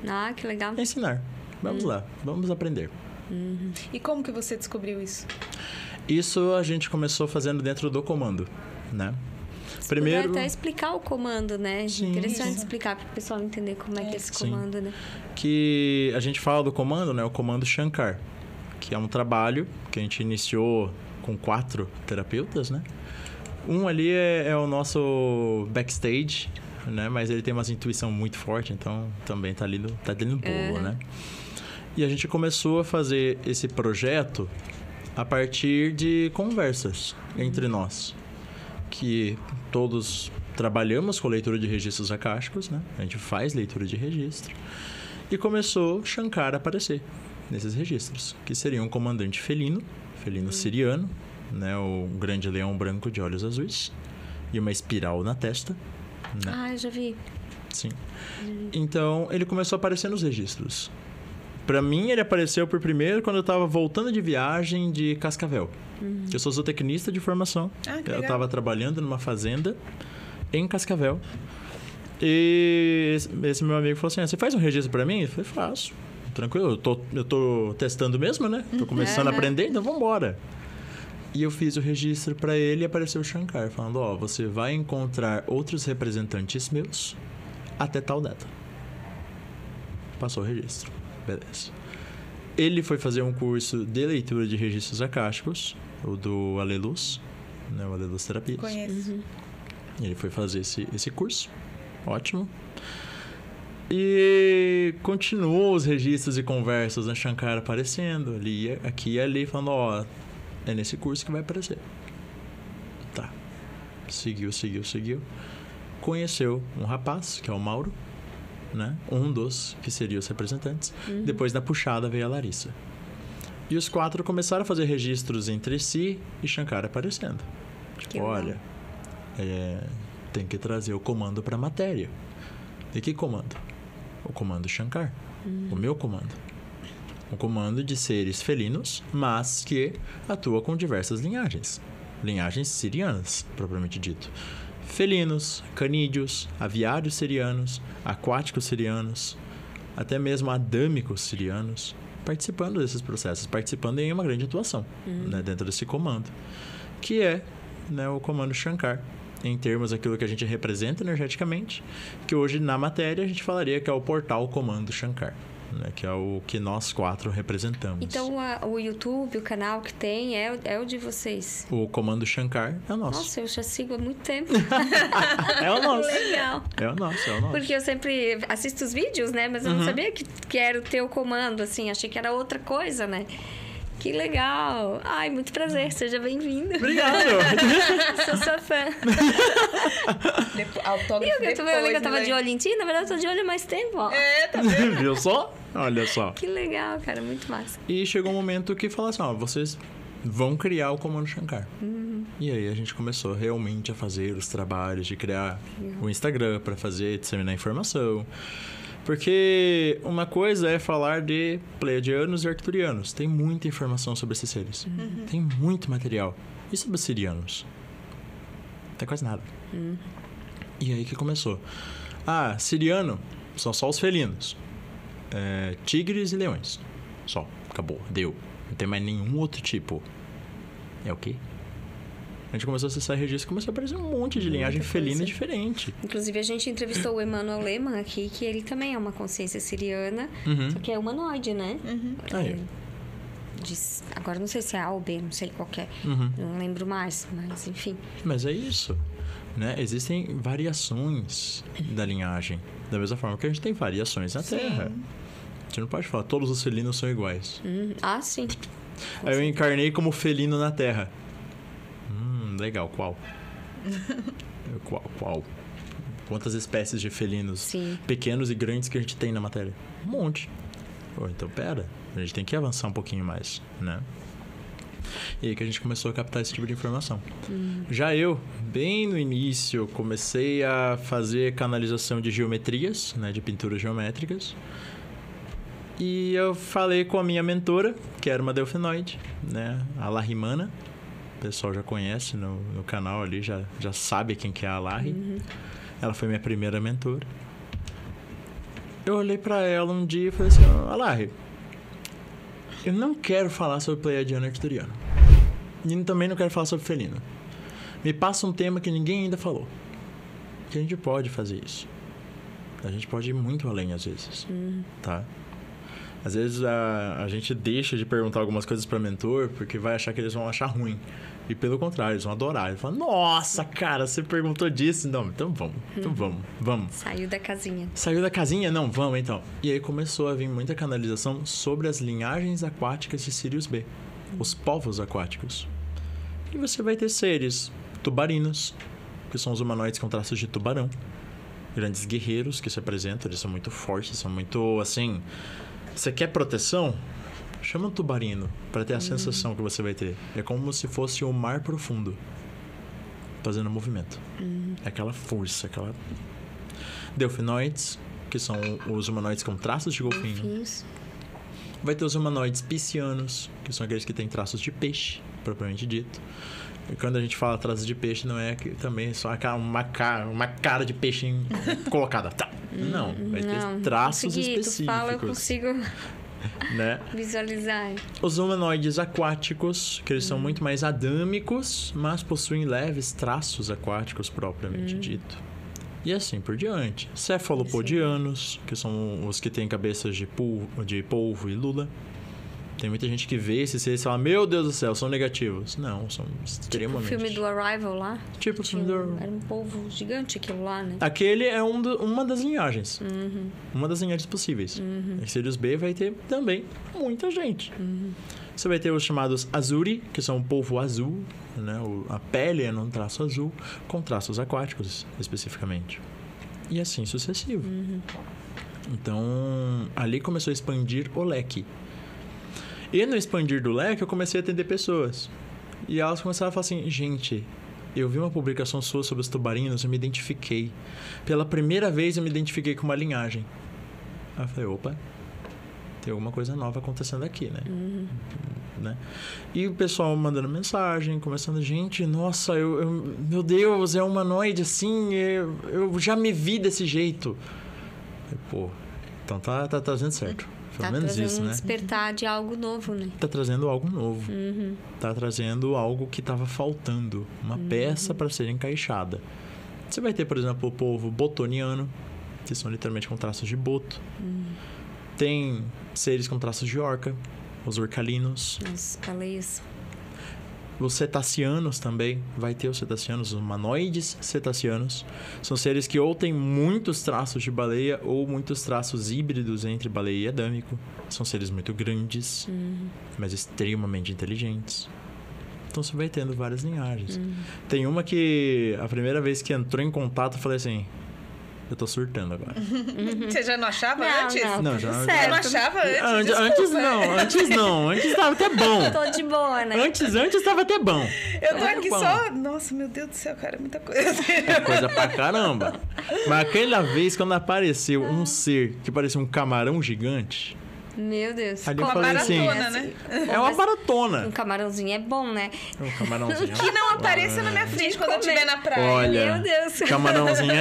Speaker 2: Ah, que legal.
Speaker 3: Ensinar. Vamos lá. Vamos aprender.
Speaker 1: E como que você descobriu isso?
Speaker 3: Isso a gente começou fazendo dentro do comando, né?
Speaker 2: Primeiro... até explicar o comando, né?
Speaker 3: Sim,
Speaker 2: interessante explicar para o pessoal entender como é que é esse comando, né?
Speaker 3: Que a gente fala do comando, né? O comando Shankar, que é um trabalho que a gente iniciou com 4 terapeutas, né? Um ali é o nosso backstage, né? Mas ele tem uma intuição muito forte, então também tá ali no bolo, né? E a gente começou a fazer esse projeto a partir de conversas entre nós, que todos trabalhamos com leitura de registros akáshicos, né? A gente faz leitura de registro. E começou Shankar a aparecer nesses registros, que seria um comandante felino siriano, né? O grande leão branco de olhos azuis e uma espiral na testa, né?
Speaker 2: Ah, eu já vi.
Speaker 3: Sim. Então, ele começou a aparecer nos registros. Pra mim, ele apareceu por primeiro quando eu tava voltando de viagem de Cascavel. Eu sou zootecnista de formação. Eu tava trabalhando numa fazenda em Cascavel. E esse meu amigo falou assim, você faz um registro pra mim? Eu falei, faço. Tranquilo, eu tô testando mesmo, né? Tô começando a aprender, então vambora. E eu fiz o registro pra ele e apareceu o Shankar, falando, você vai encontrar outros representantes meus até tal data. Passou o registro. Beleza. Ele foi fazer um curso de leitura de registros akáshicos, o do Aleluz, né? O Aleluz Terapias.
Speaker 1: Conheço.
Speaker 3: Ele foi fazer esse curso. Ótimo. E continuou os registros e conversas da Shankar aparecendo ali, aqui e ali, falando, é nesse curso que vai aparecer. Tá. Seguiu. Conheceu um rapaz, que é o Mauro, né? Um dos que seriam os representantes. Depois da puxada veio a Larissa. E os 4 começaram a fazer registros entre si e Shankar aparecendo. Tipo, olha, tem que trazer o comando para a matéria. E que comando? O comando Shankar. O meu comando. Um comando de seres felinos, mas que atua com diversas linhagens. Linhagens sirianas, propriamente dito. Felinos, canídeos, aviários sirianos, aquáticos sirianos, até mesmo adâmicos sirianos, participando desses processos, participando em uma grande atuação, né, dentro desse comando, que é, né, o comando Shankar, em termos daquilo que a gente representa energeticamente, que hoje na matéria a gente falaria que é o portal comando Shankar, né, que é o que nós 4 representamos.
Speaker 2: Então, o YouTube, o canal que tem, é o de vocês?
Speaker 3: O comando Shankar é o nosso.
Speaker 2: Nossa, eu já sigo há muito tempo.
Speaker 3: É o nosso.
Speaker 2: Legal.
Speaker 3: É o nosso.
Speaker 2: Porque eu sempre assisto os vídeos, né? Mas eu não sabia que era o teu comando, assim. Achei que era outra coisa, né? Que legal. Ai, muito prazer. Seja bem-vindo.
Speaker 3: Obrigado.
Speaker 2: Sou sua fã. Eu tava de olho em ti. Na verdade, eu tô de olho há mais tempo, ó.
Speaker 1: Tá vendo?
Speaker 3: Viu só? Olha só.
Speaker 2: Que legal, cara. Muito massa.
Speaker 3: E chegou um momento que falou assim, vocês vão criar o comando Shankar. E aí a gente começou realmente a fazer os trabalhos de criar o Instagram para fazer, disseminar informação. Porque uma coisa é falar de pleiadianos e arcturianos. Tem muita informação sobre esses seres. Tem muito material. E sobre os sirianos? Não tem quase nada. E aí que começou. Siriano são só os felinos. Tigres e leões. Só. Acabou. Deu. Não tem mais nenhum outro tipo. É o quê? A gente começou a acessar registro e começou a aparecer um monte de linhagem felina diferente.
Speaker 2: Inclusive, a gente entrevistou o Emmanuel Lehmann aqui, que ele também é uma consciência siriana, só que é humanoide, né? Agora, não sei se é A ou B, não sei qual que é. Não lembro mais, mas enfim.
Speaker 3: Mas é isso, né? Existem variações da linhagem. Da mesma forma que a gente tem variações na Terra. A gente não pode falar, todos os felinos são iguais.
Speaker 2: Sim.
Speaker 3: Aí eu encarnei como felino na Terra. Legal, qual? Qual? Quantas espécies de felinos pequenos e grandes que a gente tem na matéria? Um monte. Pô, então, pera. A gente tem que avançar um pouquinho mais, né? E aí que a gente começou a captar esse tipo de informação. Já eu, bem no início, comecei a fazer canalização de geometrias, né? De pinturas geométricas. E eu falei com a minha mentora, que era uma delfinoide, né? A Larimana. O pessoal já conhece no canal ali, já sabe quem que é a Larry. Ela foi minha primeira mentora. Eu olhei pra ela um dia e falei assim, Larry, eu não quero falar sobre pleiadiano e arcturiano. E também não quero falar sobre felino. Me passa um tema que ninguém ainda falou. Que a gente pode fazer isso. A gente pode ir muito além às vezes, tá? Às vezes a gente deixa de perguntar algumas coisas para mentor porque vai achar que eles vão achar ruim. E pelo contrário, eles vão adorar. Eles falam, nossa, cara, você perguntou disso? Não, então vamos.
Speaker 2: Saiu da casinha.
Speaker 3: Saiu da casinha? Não, vamos então. E aí começou a vir muita canalização sobre as linhagens aquáticas de Sirius B. Os povos aquáticos. E você vai ter seres tubarinos, que são os humanoides com traços de tubarão. Grandes guerreiros que se apresentam, eles são muito fortes, são muito, assim... Você quer proteção? Chama um tubarino para ter a sensação que você vai ter. É como se fosse um mar profundo fazendo movimento. É aquela força, aquela... Delfinoides, que são os humanoides com traços de golfinho.
Speaker 2: Golfinhos.
Speaker 3: Vai ter os humanoides piscianos, que são aqueles que têm traços de peixe, propriamente dito. E quando a gente fala traços de peixe, não é que também só uma cara de peixe colocada. Tá. Não, vai ter traços específicos. Tu fala,
Speaker 2: eu consigo
Speaker 3: né?
Speaker 2: visualizar.
Speaker 3: Os humanoides aquáticos, que eles são muito mais adâmicos, mas possuem leves traços aquáticos propriamente dito. E assim por diante. Cefalopodianos, que são os que têm cabeças de polvo e lula. Tem muita gente que vê esses seres e fala, meu Deus do céu, são negativos. Não, são extremamente...
Speaker 2: Tipo o filme do Arrival lá?
Speaker 3: Tipo o filme do Arrival.
Speaker 2: Era um polvo gigante aquilo lá, né?
Speaker 3: Aquele é uma das linhagens. Uma das linhagens possíveis. Em Sirius B vai ter também muita gente. Você vai ter os chamados Azuri, que são o polvo azul, né? A pele é num traço azul, com traços aquáticos, especificamente. E assim sucessivo. Então, ali começou a expandir o leque. E no expandir do leque, eu comecei a atender pessoas. E elas começaram a falar assim, gente, eu vi uma publicação sua sobre os tubarinos, eu me identifiquei. Pela primeira vez, eu me identifiquei com uma linhagem. Aí eu falei, opa, tem alguma coisa nova acontecendo aqui, né? Né? E o pessoal mandando mensagem, começando, gente, nossa, meu Deus, é humanoide assim, eu já me vi desse jeito. Eu falei, pô, então tá trazendo certo. Pelo menos isso, né?
Speaker 2: Despertar de algo novo, né?
Speaker 3: Tá trazendo algo novo. Tá trazendo algo que tava faltando. Uma peça para ser encaixada. Você vai ter, por exemplo, o povo botoniano, que são literalmente com traços de boto. Tem seres com traços de orca, os orcalinos.
Speaker 2: As baleias.
Speaker 3: Os cetaceanos também. Vai ter os cetaceanos, os humanoides cetaceanos. São seres que ou têm muitos traços de baleia ou muitos traços híbridos entre baleia e adâmico. São seres muito grandes, mas extremamente inteligentes. Então você vai tendo várias linhagens. Tem uma que a primeira vez que entrou em contato, eu falei assim... Eu tô surtando agora.
Speaker 1: Você já não achava antes?
Speaker 3: Não, já
Speaker 1: não. Você não achava antes?
Speaker 3: Antes não. Antes tava até bom.
Speaker 2: Tô de boa, né?
Speaker 3: Antes tava até bom.
Speaker 1: Eu tô aqui só... Nossa, meu Deus do céu, cara, é muita coisa.
Speaker 3: É coisa pra caramba. Mas aquela vez, quando apareceu um ser que parecia um camarão gigante...
Speaker 2: Meu Deus.
Speaker 3: Ali eu falei assim,
Speaker 1: né?
Speaker 3: É uma maratona.
Speaker 2: Um camarãozinho é bom, né?
Speaker 3: Um camarãozinho.
Speaker 1: Que não apareça na minha frente quando eu estiver na praia.
Speaker 3: Olha,
Speaker 2: meu Deus.
Speaker 3: Camarãozinho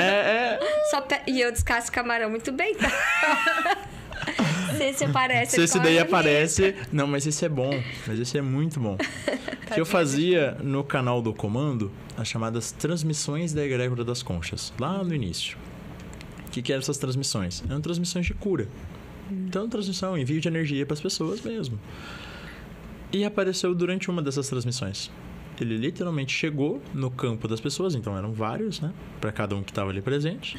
Speaker 2: E eu descasco camarão muito bem, tá? Se aparece.
Speaker 3: Se esse daí aparece... Não, mas esse é bom. Mas esse é muito bom. Que eu fazia no canal do Comando as chamadas transmissões da egrégora das conchas. Lá no início. O que eram essas transmissões? Eram transmissões de cura. Então, transmissão, envio de energia para as pessoas mesmo. E apareceu durante uma dessas transmissões. Ele literalmente chegou no campo das pessoas, então eram vários, né? Para cada um que estava ali presente.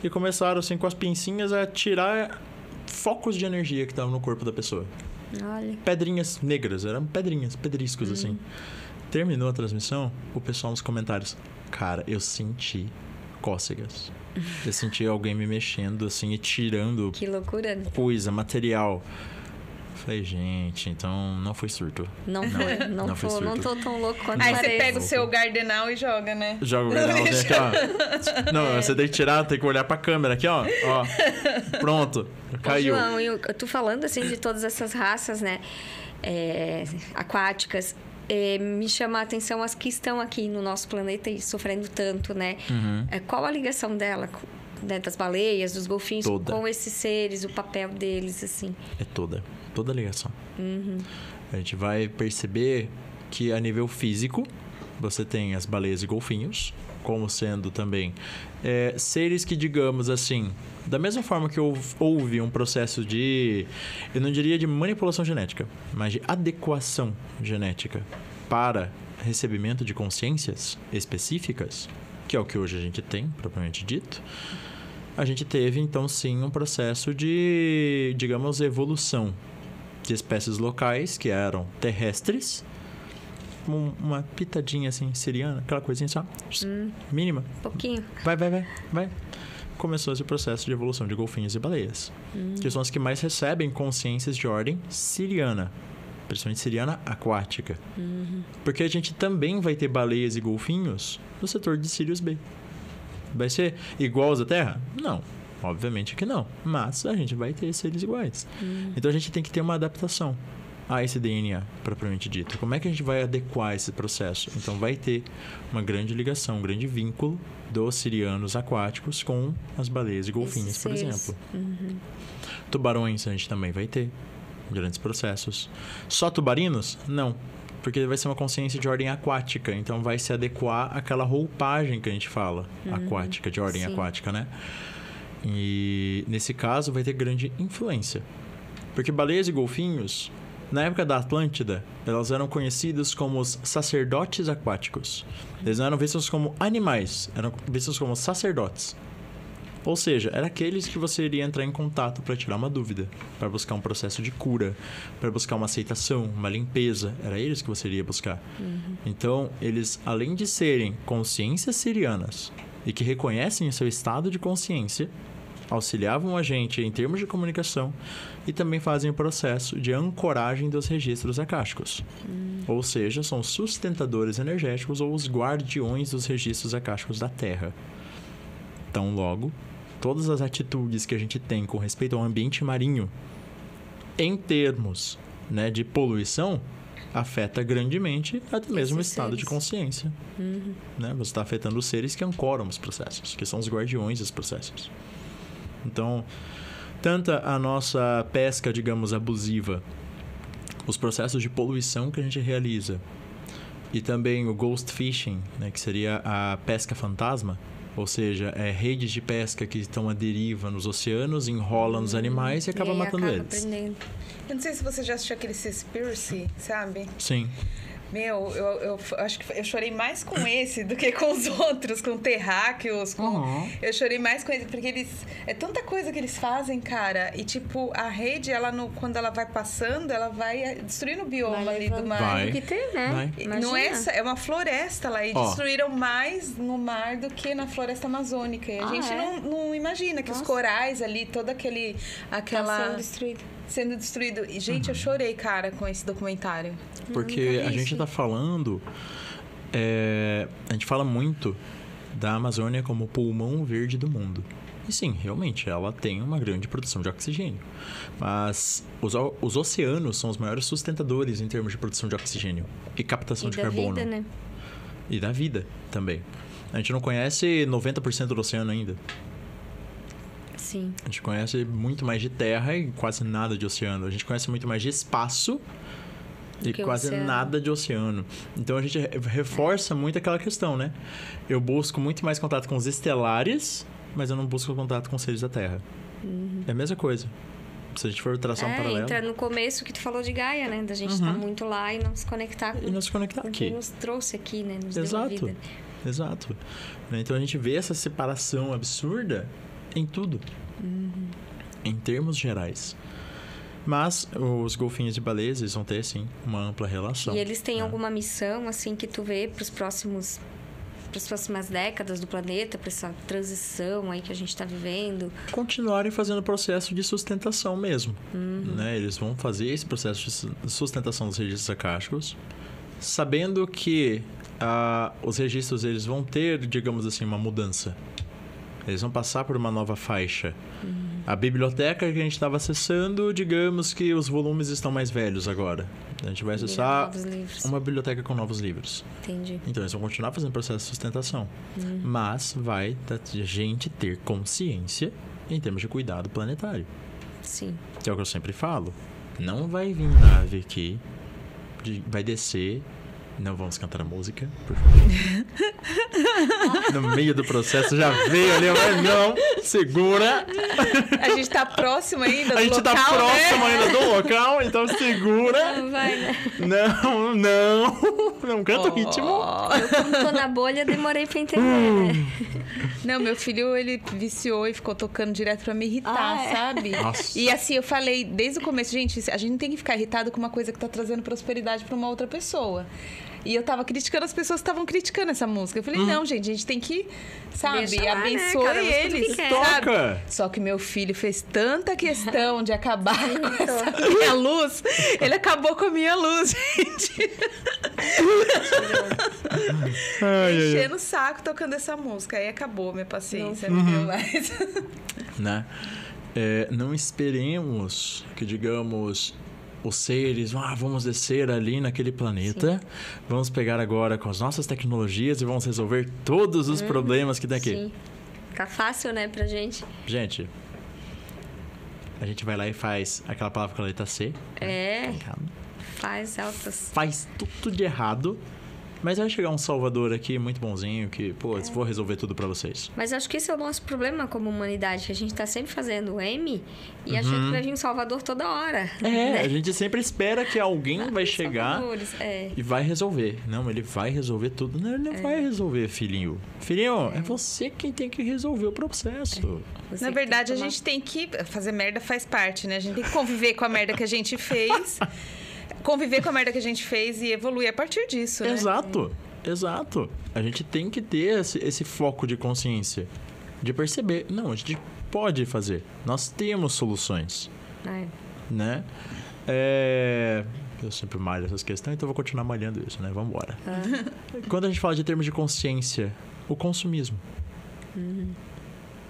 Speaker 3: E começaram, assim, com as pincinhas a tirar focos de energia que estavam no corpo da pessoa.
Speaker 2: Olha.
Speaker 3: Pedrinhas negras, eram pedriscos, assim. Terminou a transmissão, o pessoal nos comentários, cara, eu senti cócegas. Eu senti alguém me mexendo, assim, e tirando...
Speaker 2: Que loucura, né?
Speaker 3: Coisa, material. Falei, gente, então não foi surto.
Speaker 2: Não foi. Não tô tão louco quanto
Speaker 1: Aí
Speaker 2: parece.
Speaker 1: você pega o seu gardenal e joga, né?
Speaker 3: Joga o gardenal aqui, ó. Não, você tem que tirar, tem que olhar pra câmera aqui, ó. Pronto, caiu.
Speaker 2: Ô, João, eu tô falando, assim, de todas essas raças, né? Aquáticas. Me chama a atenção as que estão aqui no nosso planeta e sofrendo tanto, né? Qual a ligação dela, né, das baleias, dos golfinhos, com esses seres, o papel deles, assim?
Speaker 3: É toda a ligação. A gente vai perceber que a nível físico, você tem as baleias e golfinhos, como sendo também seres que, digamos assim, da mesma forma que houve um processo de, eu não diria de manipulação genética, mas de adequação genética para recebimento de consciências específicas, que é o que hoje a gente tem, propriamente dito, a gente teve, então, sim, um processo de, digamos, evolução de espécies locais que eram terrestres, uma pitadinha assim, siriana, aquela coisinha só, mínima.
Speaker 2: Pouquinho.
Speaker 3: Vai. Começou esse processo de evolução de golfinhos e baleias, que são as que mais recebem consciências de ordem siriana, principalmente siriana aquática. Porque a gente também vai ter baleias e golfinhos no setor de Sirius B. Vai ser igual aos da Terra? Não. Obviamente que não. Mas a gente vai ter seres iguais. Então a gente tem que ter uma adaptação a esse DNA, propriamente dito. Como é que a gente vai adequar esse processo? Então vai ter uma grande ligação, um grande vínculo dos sirianos aquáticos com as baleias e golfinhos, por exemplo. Tubarões a gente também vai ter grandes processos. Só tubarinos? Não. Porque vai ser uma consciência de ordem aquática. Então vai se adequar àquela roupagem que a gente fala. Aquática, de ordem aquática, né? E nesse caso vai ter grande influência. Porque baleias e golfinhos, na época da Atlântida, elas eram conhecidas como os sacerdotes aquáticos. Eles não eram vistos como animais, eram vistos como sacerdotes. Ou seja, era aqueles que você iria entrar em contato para tirar uma dúvida, para buscar um processo de cura, para buscar uma aceitação, uma limpeza. Era eles que você iria buscar. Então, eles, além de serem consciências sirianas e que reconhecem o seu estado de consciência, auxiliavam a gente em termos de comunicação e também fazem o processo de ancoragem dos registros acásticos. Ou seja, são sustentadores energéticos ou os guardiões dos registros acásticos da Terra. Então, logo, todas as atitudes que a gente tem com respeito ao ambiente marinho, em termos, né, de poluição, afeta grandemente até mesmo o estado de consciência. Né? Você está afetando os seres que ancoram os processos, que são os guardiões dos processos. Então, tanto a nossa pesca, digamos, abusiva, os processos de poluição que a gente realiza, e também o ghost fishing, né, que seria a pesca fantasma, ou seja, redes de pesca que estão à deriva nos oceanos, enrolam nos animais e acaba matando eles.
Speaker 1: Eu não sei se você já assistiu aquele Seaspiracy, sabe?
Speaker 3: Sim.
Speaker 1: Meu, eu acho que eu chorei mais com esse do que com os outros, com terráqueos. Eu chorei mais com esse, porque eles... É tanta coisa que eles fazem, cara. E, tipo, a rede, quando ela vai passando, ela vai destruindo o bioma ali do mar.
Speaker 3: Vai.
Speaker 2: Que tem, né?
Speaker 1: Não é uma floresta lá. E destruíram mais no mar do que na floresta amazônica. E a gente não imagina que os corais ali, todo aquela...
Speaker 2: Tá sendo destruído.
Speaker 1: E, gente, eu chorei, cara, com esse documentário.
Speaker 3: Porque a gente tá falando... a gente fala muito da Amazônia como o pulmão verde do mundo. E sim, realmente, ela tem uma grande produção de oxigênio. Mas os oceanos são os maiores sustentadores em termos de produção de oxigênio e captação de carbono.
Speaker 2: Vida, né?
Speaker 3: E da vida também. A gente não conhece 90% do oceano ainda.
Speaker 2: Sim.
Speaker 3: A gente conhece muito mais de terra e quase nada de oceano. A gente conhece muito mais de espaço e quase nada de oceano. Então a gente reforça muito aquela questão, né? Eu busco muito mais contato com os estelares, mas eu não busco contato com seres da Terra. É a mesma coisa. Se a gente for traçar um paralelo...
Speaker 2: Entra no começo que tu falou de Gaia, né? Da gente estar muito lá e não se conectar com...
Speaker 3: E não se conectar
Speaker 2: com
Speaker 3: aqui.
Speaker 2: quem nos trouxe aqui, né? Nos deu a vida.
Speaker 3: Exato. Então a gente vê essa separação absurda em tudo. Em termos gerais. Mas os golfinhos e baleias, eles vão ter, sim, uma ampla relação.
Speaker 2: E eles têm alguma missão, assim, que tu vê para as próximas décadas do planeta, para essa transição aí que a gente está vivendo?
Speaker 3: Continuarem fazendo o processo de sustentação mesmo. Né? Eles vão fazer esse processo de sustentação dos registros acásticos, sabendo que os registros eles vão ter, digamos assim, uma mudança. Eles vão passar por uma nova faixa. A biblioteca que a gente estava acessando, digamos que os volumes estão mais velhos agora. A gente vai acessar uma biblioteca com novos livros.
Speaker 2: Entendi.
Speaker 3: Então, eles vão continuar fazendo processo de sustentação. Mas vai a gente ter consciência em termos de cuidado planetário.
Speaker 2: Sim.
Speaker 3: Que é o que eu sempre falo. Não vai vir nave aqui, vai descer... Não vamos cantar a música, por favor. No meio do processo já veio ali, mas não, segura.
Speaker 1: A gente tá próximo ainda do local,
Speaker 3: A gente tá próximo ainda do local, então segura.
Speaker 2: Não vai, né?
Speaker 3: Não canta o ritmo.
Speaker 2: Eu, como tô na bolha, demorei pra entender, né?
Speaker 1: Não, meu filho, ele viciou e ficou tocando direto pra me irritar, sabe?
Speaker 3: Nossa.
Speaker 1: E assim, eu falei desde o começo, gente, a gente não tem que ficar irritado com uma coisa que tá trazendo prosperidade pra uma outra pessoa. E eu tava criticando, as pessoas estavam criticando essa música. Eu falei, não, gente, a gente tem que, sabe, abençoe, né? Eles, sabe? Só que meu filho fez tanta questão de acabar com essa minha luz. Ele acabou com a minha luz, gente. Enchendo o saco tocando essa música. Aí acabou a minha paciência, não deu mais.
Speaker 3: Né? Não esperemos que, digamos... Os seres, vamos descer ali naquele planeta, vamos pegar agora com as nossas tecnologias e vamos resolver todos os problemas que tem aqui.
Speaker 2: Sim. Tá fácil, né, pra gente?
Speaker 3: Gente, a gente vai lá e faz aquela palavra com a letra C.
Speaker 2: Faz altas...
Speaker 3: Faz tudo de errado. Mas vai chegar um salvador aqui muito bonzinho que, vou resolver tudo pra vocês.
Speaker 2: Mas acho que esse é o nosso problema como humanidade, que a gente tá sempre fazendo o M e achando que vai vir um salvador toda hora. Né?
Speaker 3: A gente sempre espera que alguém vai chegar e vai resolver. Não, ele vai resolver tudo. Não, ele não vai resolver, filhinho. Filhinho, é você quem tem que resolver o processo.
Speaker 1: Na verdade, a gente tem que... Fazer merda faz parte, né? A gente tem que conviver com a merda que a gente fez... Conviver com a merda que a gente fez e evoluir a partir disso, né?
Speaker 3: Exato. A gente tem que ter esse foco de consciência. De perceber. Não, a gente pode fazer. Nós temos soluções. Né? Eu sempre malho essas questões, então eu vou continuar malhando isso, né? Vamos embora. Quando a gente fala de termos de consciência, o consumismo.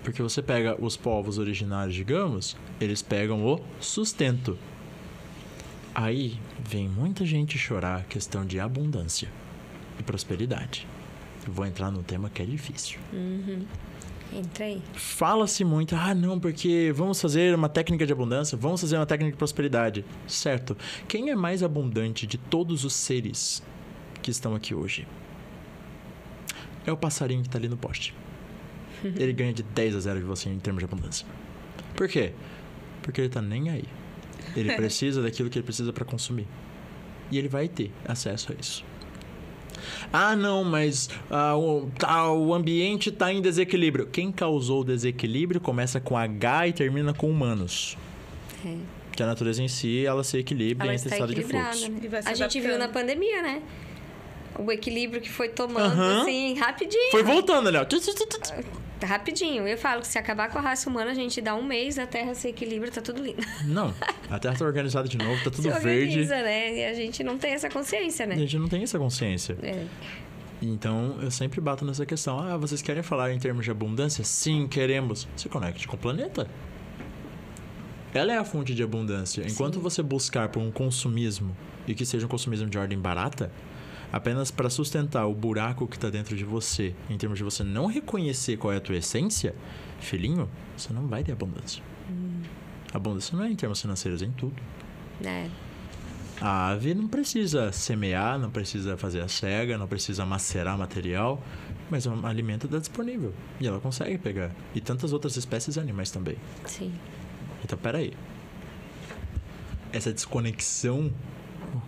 Speaker 3: Porque você pega os povos originários, digamos, eles pegam o sustento. Aí vem muita gente chorar a questão de abundância e prosperidade. Eu vou entrar num tema que é difícil.
Speaker 2: Entra aí.
Speaker 3: Fala-se muito, não, porque vamos fazer uma técnica de abundância, vamos fazer uma técnica de prosperidade. Certo. Quem é mais abundante de todos os seres que estão aqui hoje? É o passarinho que está ali no poste. Ele ganha de 10-0 de você em termos de abundância. Por quê? Porque ele tá nem aí. Ele precisa daquilo que ele precisa para consumir. E ele vai ter acesso a isso. Não, mas o ambiente está em desequilíbrio. Quem causou o desequilíbrio começa com H e termina com humanos. Que a natureza em si, ela se equilibra entre estado de fluxo.
Speaker 2: Né? A gente viu na pandemia, né? O equilíbrio que foi tomando, assim, rapidinho.
Speaker 3: Foi voltando, Léo.
Speaker 2: Rapidinho. Eu falo que se acabar com a raça humana, a gente dá um mês, a Terra se equilibra, tá tudo lindo.
Speaker 3: Não, a Terra tá organizada de novo, tá tudo
Speaker 2: se organiza,
Speaker 3: verde.
Speaker 2: Né? E a gente não tem essa consciência, né?
Speaker 3: A gente não tem essa consciência. Então, eu sempre bato nessa questão. Vocês querem falar em termos de abundância? Sim, queremos. Se conecte com o planeta. Ela é a fonte de abundância. Enquanto você buscar por um consumismo, e que seja um consumismo de ordem barata, apenas para sustentar o buraco que está dentro de você, em termos de você não reconhecer qual é a tua essência, filhinho, você não vai ter abundância. Abundância não é em termos financeiros, é em tudo. A ave não precisa semear, não precisa fazer a cega, não precisa macerar material, mas o alimento está disponível e ela consegue pegar. E tantas outras espécies e animais também.
Speaker 2: Sim.
Speaker 3: Então, peraí. Essa desconexão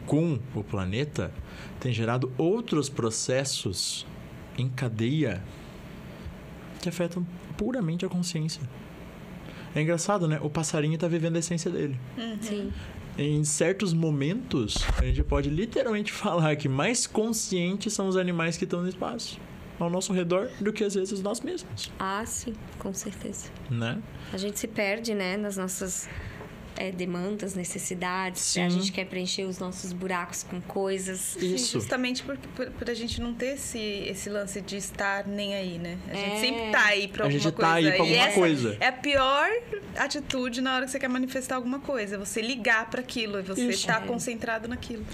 Speaker 3: com o planeta tem gerado outros processos em cadeia que afetam puramente a consciência. É engraçado, né? O passarinho tá vivendo a essência dele.
Speaker 2: Sim.
Speaker 3: Em certos momentos, a gente pode literalmente falar que mais conscientes são os animais que estão no espaço, ao nosso redor, do que às vezes nós mesmos.
Speaker 2: Ah, sim, com certeza.
Speaker 3: Né?
Speaker 2: A gente se perde, né, nas nossas demandas, necessidades. Sim. A gente quer preencher os nossos buracos com coisas.
Speaker 1: Isso. Justamente por a gente não ter esse lance de estar nem aí, né? A gente sempre tá aí pra alguma coisa.
Speaker 3: A gente tá aí pra alguma coisa.
Speaker 1: É a pior atitude na hora que você quer manifestar alguma coisa. Você ligar para aquilo e você tá concentrado naquilo.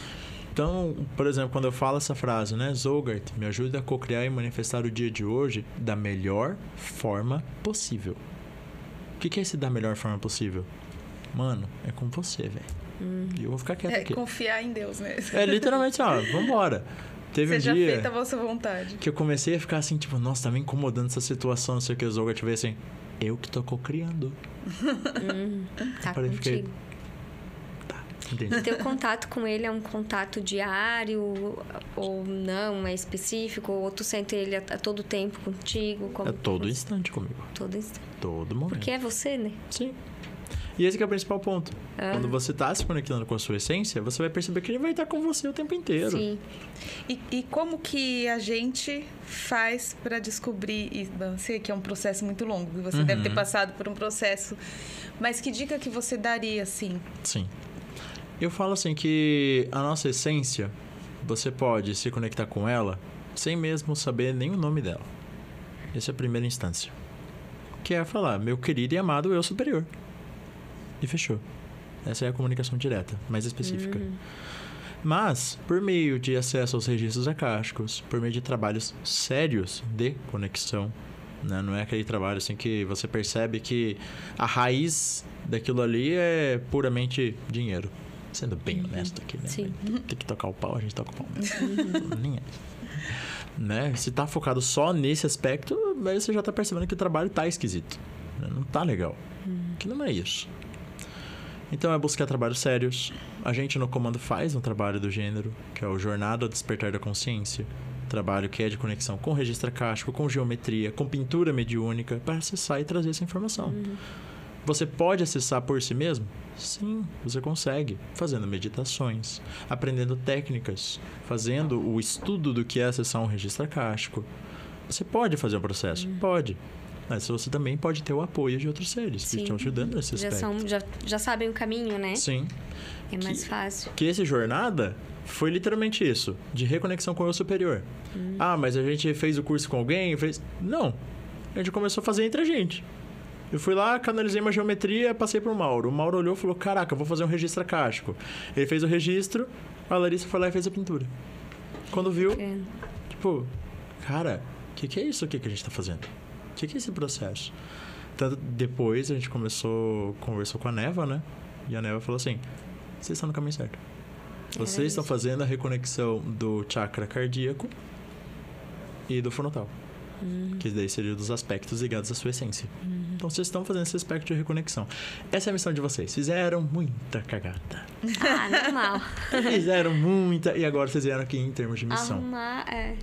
Speaker 3: Então, por exemplo, quando eu falo essa frase, né? Zogart, me ajuda a co-criar e manifestar o dia de hoje da melhor forma possível. O que é esse da melhor forma possível? Mano, é com você, velho. E eu vou ficar quieto aqui.
Speaker 1: Confiar em Deus mesmo.
Speaker 3: É literalmente, vambora. Teve
Speaker 1: Seja
Speaker 3: um dia
Speaker 1: feita a vossa vontade.
Speaker 3: Que eu comecei a ficar assim, tipo, nossa, tá me incomodando essa situação, não sei o que. O Zogart veio assim, eu que tô co-criando.
Speaker 2: Tá contigo.
Speaker 3: Fiquei... Tá, entendi.
Speaker 2: O teu contato com ele é um contato diário ou não? É específico? Ou tu sente ele a todo tempo contigo?
Speaker 3: É todo instante comigo.
Speaker 2: Todo instante.
Speaker 3: Todo momento.
Speaker 2: Porque é você, né?
Speaker 3: Sim. E esse que é o principal ponto. Quando você tá se conectando com a sua essência, você vai perceber que ele vai estar com você o tempo inteiro.
Speaker 2: Sim.
Speaker 1: E como que a gente faz para descobrir... Eu sei que é um processo muito longo. Você deve ter passado por um processo. Mas que dica que você daria, assim?
Speaker 3: Sim. Eu falo assim que a nossa essência, você pode se conectar com ela sem mesmo saber nem o nome dela. Essa é a primeira instância. Que é falar, meu querido e amado eu superior. E fechou. Essa é a comunicação direta, mais específica. Mas, por meio de acesso aos registros acásticos, por meio de trabalhos sérios de conexão, né? Não é aquele trabalho assim que você percebe que a raiz daquilo ali é puramente dinheiro. Sendo bem honesto aqui, né?
Speaker 2: Sim.
Speaker 3: Tem que tocar o pau, a gente toca o pau. Nem é. Né? Se tá focado só nesse aspecto, aí você já tá percebendo que o trabalho tá esquisito. Não tá legal. Que não é isso. Então é buscar trabalhos sérios. A gente no comando faz um trabalho do gênero, que é o Jornada ao Despertar da Consciência. Trabalho que é de conexão com registro acástico, com geometria, com pintura mediúnica, para acessar e trazer essa informação. Você pode acessar por si mesmo? Sim, você consegue. Fazendo meditações, aprendendo técnicas, fazendo o estudo do que é acessar um registro acástico. Você pode fazer o processo? Pode. Mas você também pode ter o apoio de outros seres que estão te ajudando nesse aspecto.
Speaker 2: Já sabem o caminho, né?
Speaker 3: Sim.
Speaker 2: É mais fácil.
Speaker 3: Que essa jornada foi literalmente isso, de reconexão com o eu superior. Mas a gente fez o curso com alguém? Não. A gente começou a fazer entre a gente. Eu fui lá, canalizei uma geometria, passei pro Mauro. O Mauro olhou e falou, caraca, eu vou fazer um registro acástico. Ele fez o registro, a Larissa foi lá e fez a pintura. Quando viu, tipo, cara, o que é isso aqui que a gente tá fazendo? O que é esse processo? Tanto depois a gente conversou com a Neva, né? E a Neva falou assim, vocês estão no caminho certo. Vocês estão fazendo a reconexão do chakra cardíaco e do frontal. Que daí seria dos aspectos ligados à sua essência. Então vocês estão fazendo esse aspecto de reconexão. Essa é a missão de vocês. Fizeram muita cagada.
Speaker 2: Normal.
Speaker 3: Fizeram muita. E agora vocês vieram aqui em termos de missão.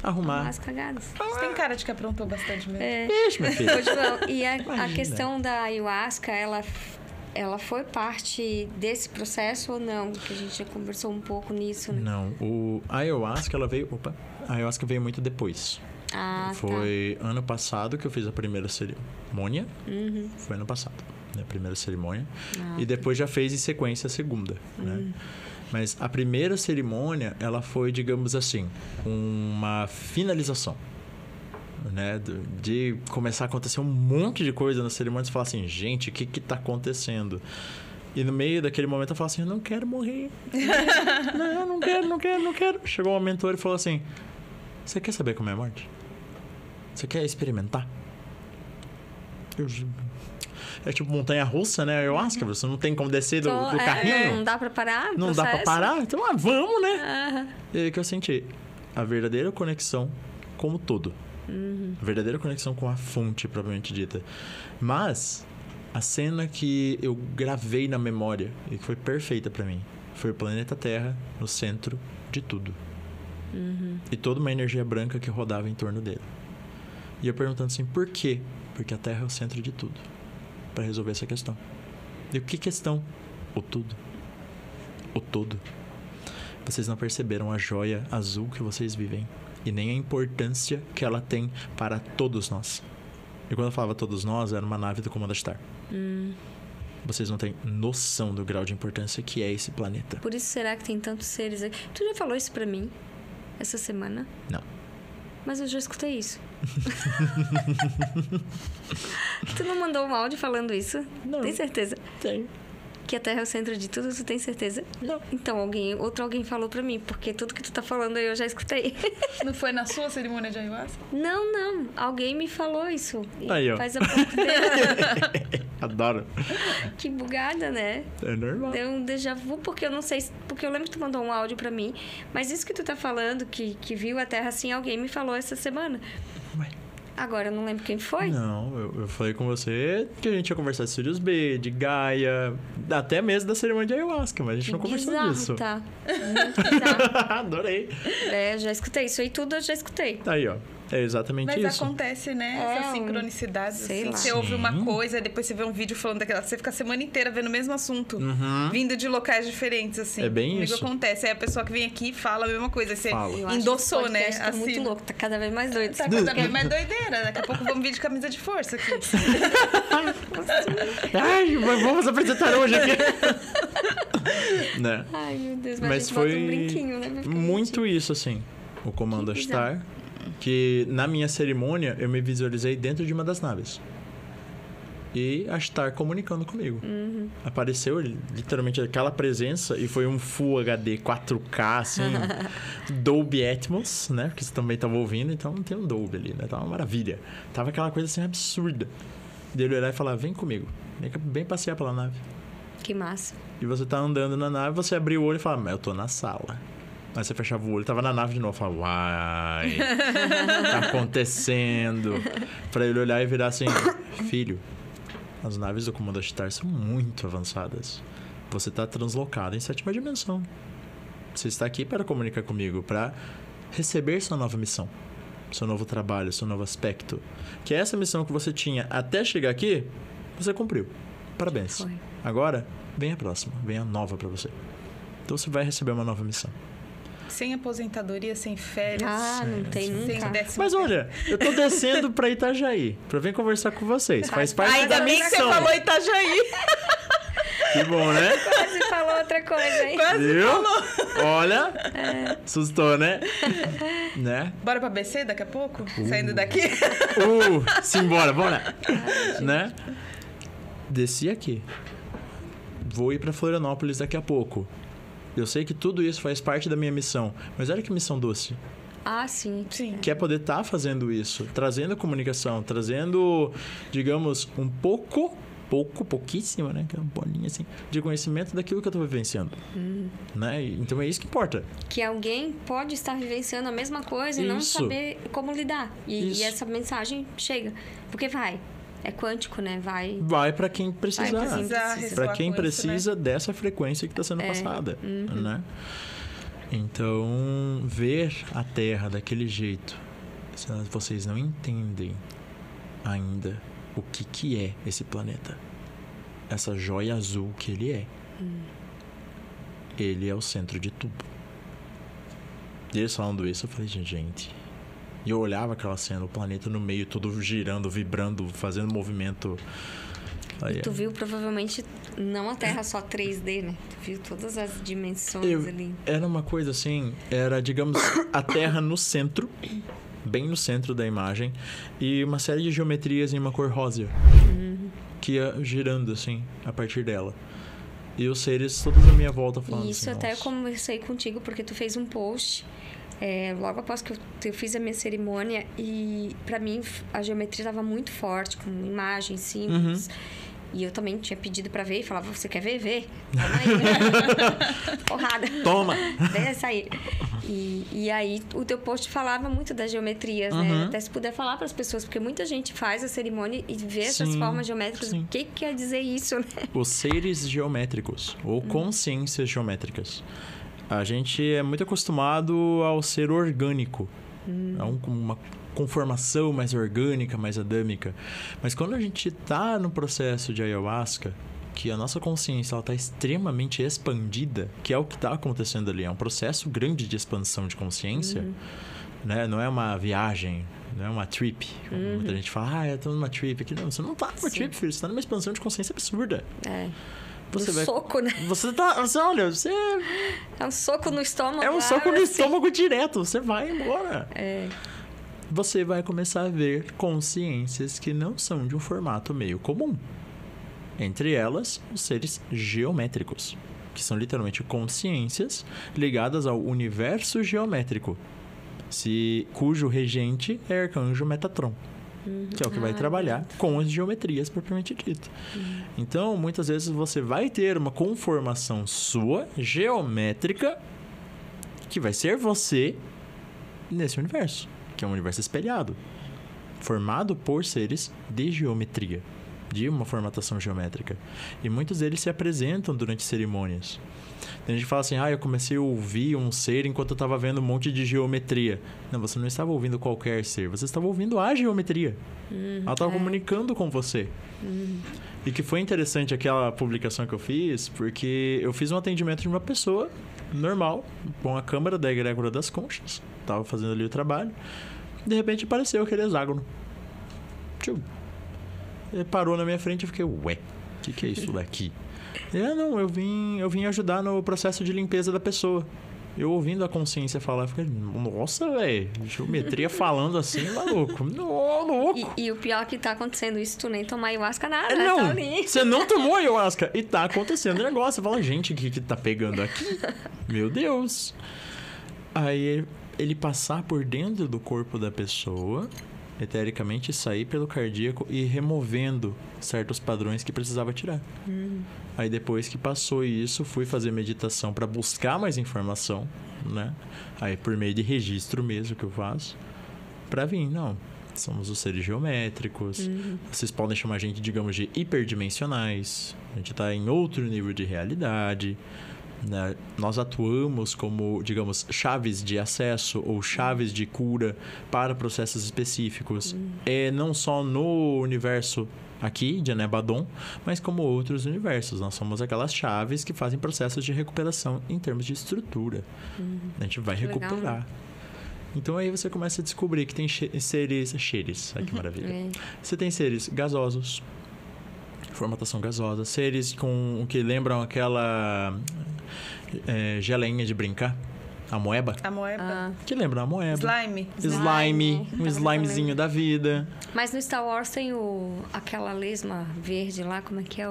Speaker 2: Arrumar as cagadas.
Speaker 1: Você tem cara de que aprontou bastante mesmo.
Speaker 3: Ixi, minha filha.
Speaker 2: Ô, João, e a questão da ayahuasca, ela foi parte desse processo ou não? Que a gente já conversou um pouco nisso, né?
Speaker 3: Não. A ayahuasca, a ayahuasca veio muito depois. Foi ano passado que eu fiz a primeira cerimônia. Foi ano passado, né? A primeira cerimônia. E depois já fez em sequência a segunda, né? Mas a primeira cerimônia, ela foi, digamos assim, uma finalização, né? De começar a acontecer um monte de coisa na cerimônia. Você fala assim, gente, o que tá acontecendo? E no meio daquele momento eu falo assim, eu não quero morrer. Não quero. Chegou uma mentora e falou assim, você quer saber como é a morte? Você quer experimentar? É tipo montanha-russa, né? Ayahuasca, você não tem como descer do carrinho.
Speaker 2: Não dá pra parar?
Speaker 3: Não dá pra parar? Então, vamos, né? E aí que eu senti a verdadeira conexão com o todo. A verdadeira conexão com a fonte, propriamente dita. Mas a cena que eu gravei na memória e que foi perfeita pra mim foi o planeta Terra no centro de tudo. E toda uma energia branca que rodava em torno dele. E eu perguntando assim, por quê? Porque a Terra é o centro de tudo. para resolver essa questão. E o que questão? O tudo. O todo. Vocês não perceberam a joia azul que vocês vivem e nem a importância que ela tem para todos nós. E quando eu falava todos nós, era uma nave do Comando Star. Vocês não têm noção do grau de importância que é esse planeta.
Speaker 2: Por isso será que tem tantos seres aqui? Tu já falou isso pra mim essa semana?
Speaker 3: Não.
Speaker 2: Mas eu já escutei isso. Tu não mandou um áudio falando isso?
Speaker 3: Não.
Speaker 2: Tem certeza?
Speaker 3: Tenho.
Speaker 2: Que a Terra é o centro de tudo, tu tem certeza?
Speaker 3: Não.
Speaker 2: Então, alguém falou pra mim, porque tudo que tu tá falando eu já escutei.
Speaker 1: Não foi na sua cerimônia de ayahuasca?
Speaker 2: Não. Alguém me falou isso.
Speaker 3: Aí, ó.
Speaker 2: Faz a pouco tempo.
Speaker 3: Adoro.
Speaker 2: Que bugada, né?
Speaker 3: É normal.
Speaker 2: Deu um déjà vu, porque eu não sei... Porque eu lembro que tu mandou um áudio pra mim. Mas isso que tu tá falando, que viu a Terra assim, alguém me falou essa semana.
Speaker 3: Ué.
Speaker 2: Agora, eu não lembro quem foi.
Speaker 3: Não, eu falei com você que a gente ia conversar de Sirius B, de Gaia, até mesmo da cerimônia de ayahuasca, mas a gente não conversou disso.
Speaker 2: Tá. Muito bizarro.
Speaker 3: Adorei.
Speaker 2: Já escutei. Isso aí tudo eu já escutei.
Speaker 3: Aí, ó. É exatamente
Speaker 1: Mas
Speaker 3: isso.
Speaker 1: Mas acontece, né? Essa sincronicidade.
Speaker 2: Sei
Speaker 1: assim.
Speaker 2: lá.
Speaker 1: Você ouve uma coisa, depois você vê um vídeo falando daquela... Você fica a semana inteira vendo o mesmo assunto. Vindo de locais diferentes, assim.
Speaker 3: É bem
Speaker 1: Comigo
Speaker 3: isso.
Speaker 1: acontece. Aí a pessoa que vem aqui fala a mesma coisa. Você
Speaker 3: Fala.
Speaker 1: endossou, né?
Speaker 2: Tá
Speaker 1: Assim.
Speaker 2: muito louco. Tá cada vez mais doido.
Speaker 1: Tá cada vez mais doideira. Daqui a pouco vamos vir de camisa de força aqui.
Speaker 3: Ai, vamos apresentar hoje aqui. Né?
Speaker 2: Ai, meu Deus.
Speaker 3: Mas
Speaker 2: a gente
Speaker 3: foi
Speaker 2: bota um brinquinho, né? Vai ficar
Speaker 3: muito isso, assim. O Comando Star. Que na minha cerimônia eu me visualizei dentro de uma das naves. E a Star comunicando comigo. Apareceu literalmente aquela presença e foi um Full HD 4K, assim, Dolby Atmos, né? Porque você também estava ouvindo, então não tem um Dolby ali, né? Tava uma maravilha. Tava aquela coisa assim absurda. E ele olhar e falar: vem comigo, vem passear pela nave.
Speaker 2: Que massa.
Speaker 3: E você tá andando na nave, você abriu o olho e fala: mas eu tô na sala. Aí você fechava o olho, tava na nave de novo. Falava: uai, tá acontecendo. Pra ele olhar e virar assim: filho, as naves do Comando Star são muito avançadas. Você tá translocado em 7ª dimensão. Você está aqui para comunicar comigo, para receber sua nova missão, seu novo trabalho, seu novo aspecto. Que é essa missão que você tinha até chegar aqui, você cumpriu. Parabéns.
Speaker 2: Foi.
Speaker 3: Agora, vem a próxima, vem a nova pra você. Então você vai receber uma nova missão.
Speaker 1: Sem aposentadoria, sem férias.
Speaker 2: Não tem nunca.
Speaker 3: Mas olha, eu tô descendo pra Itajaí, pra vir conversar com vocês. Faz parte da
Speaker 1: Ainda bem que você
Speaker 3: missão.
Speaker 1: falou Itajaí.
Speaker 3: Que bom, né?
Speaker 2: Quase falou outra coisa, hein?
Speaker 3: Viu? Olha, assustou, né? Né?
Speaker 1: Bora pra BC daqui a pouco? Saindo daqui?
Speaker 3: Simbora, bora. Né? Desci aqui. Vou ir pra Florianópolis daqui a pouco. Eu sei que tudo isso faz parte da minha missão. Mas olha que missão doce.
Speaker 2: Ah, sim.
Speaker 1: Sim.
Speaker 3: Que é poder estar fazendo isso. Trazendo comunicação. Trazendo, digamos, um pouquíssimo, né? Que é uma bolinha assim, de conhecimento daquilo que eu tô vivenciando. Né? Então é isso que importa.
Speaker 2: Que alguém pode estar vivenciando a mesma coisa e não saber como lidar. E essa mensagem chega. Porque vai. É quântico, né?
Speaker 3: Vai para quem precisar. Para quem
Speaker 1: isso,
Speaker 3: precisa
Speaker 1: né?
Speaker 3: dessa frequência que está sendo passada. Né? Então, ver a Terra daquele jeito, vocês não entendem ainda o que é esse planeta. Essa joia azul que ele é. Ele é o centro de tudo. E eles falando isso, eu falei: gente... E eu olhava aquela cena, o planeta no meio, tudo girando, vibrando, fazendo movimento. Aí,
Speaker 2: tu viu provavelmente não a Terra só 3D, né? Tu viu todas as dimensões ali.
Speaker 3: Era uma coisa assim, era, digamos, a Terra no centro, bem no centro da imagem, e uma série de geometrias em uma cor rosa, que ia girando assim, a partir dela. E os seres todos à minha volta falando
Speaker 2: Isso
Speaker 3: assim,
Speaker 2: até eu conversei contigo, porque tu fez um post... logo após que eu fiz a minha cerimônia, e pra mim a geometria estava muito forte, com imagens simples. E eu também tinha pedido pra ver e falava: você quer ver? Vê. Toma aí. Porrada.
Speaker 3: Toma.
Speaker 2: Deixa aí. E aí o teu post falava muito das geometrias, né? Até se puder falar para as pessoas, porque muita gente faz a cerimônia e vê essas formas geométricas. O que quer dizer isso, né?
Speaker 3: Os seres geométricos, ou consciências geométricas. A gente é muito acostumado ao ser orgânico, É uma conformação mais orgânica, mais adâmica. Mas quando a gente está no processo de ayahuasca, que a nossa consciência está extremamente expandida, que é o que está acontecendo ali, é um processo grande de expansão de consciência, né? Não é uma viagem, não é uma trip. Muita gente fala, eu tô numa trip aqui. Não, você não tá numa trip, filho, você tá numa expansão de consciência absurda.
Speaker 2: Soco, né?
Speaker 3: Olha,
Speaker 2: é um soco no estômago.
Speaker 3: É um soco no estômago direto, você vai embora. Você vai começar a ver consciências que não são de um formato meio comum. Entre elas, os seres geométricos, que são literalmente consciências ligadas ao universo geométrico, cujo regente é Arcanjo Metatron, que é o que vai trabalhar com as geometrias propriamente dito. Então, muitas vezes você vai ter uma conformação sua, geométrica, que vai ser você nesse universo, que é um universo espelhado, formado por seres de geometria, de uma formatação geométrica. E muitos deles se apresentam durante cerimônias. Tem gente que fala assim, eu comecei a ouvir um ser enquanto eu estava vendo um monte de geometria. Não, você não estava ouvindo qualquer ser, você estava ouvindo a geometria. Ela estava comunicando com você. E que foi interessante aquela publicação que eu fiz, porque eu fiz um atendimento de uma pessoa normal, com a câmera da egrégora das conchas, estava fazendo ali o trabalho, de repente apareceu aquele hexágono. Ele parou na minha frente e eu fiquei, ué, o que é isso daqui? Não, eu vim ajudar no processo de limpeza da pessoa. Eu ouvindo a consciência falar, eu fiquei, nossa, velho, geometria falando assim, maluco. Louco.
Speaker 2: E o pior que tá acontecendo isso, tu nem tomar ayahuasca nada,
Speaker 3: não,
Speaker 2: tá ali.
Speaker 3: Você não tomou ayahuasca e tá acontecendo o negócio. Você fala, gente, o que tá pegando aqui? Meu Deus. Aí ele passar por dentro do corpo da pessoa, etericamente sair pelo cardíaco e removendo certos padrões que precisava tirar. Aí depois que passou isso, fui fazer meditação para buscar mais informação, né? Aí por meio de registro mesmo que eu faço, para vir, somos os seres geométricos, vocês podem chamar a gente, digamos, de hiperdimensionais, a gente tá em outro nível de realidade, né? Nós atuamos como, digamos, chaves de acesso ou chaves de cura para processos específicos, não só no universo aqui de Anebadon, mas como outros universos. Nós somos aquelas chaves que fazem processos de recuperação em termos de estrutura. A gente vai recuperar. Legal. Então aí você começa a descobrir que tem seres... Ai, que maravilha. Você tem seres gasosos, formatação gasosa, seres que lembram aquela geleinha de brincar. A moeba?
Speaker 1: A moeba.
Speaker 3: Que lembra a moeba.
Speaker 1: Slime.
Speaker 3: Um slimezinho da vida.
Speaker 2: Mas no Star Wars tem aquela lesma verde lá, como é que é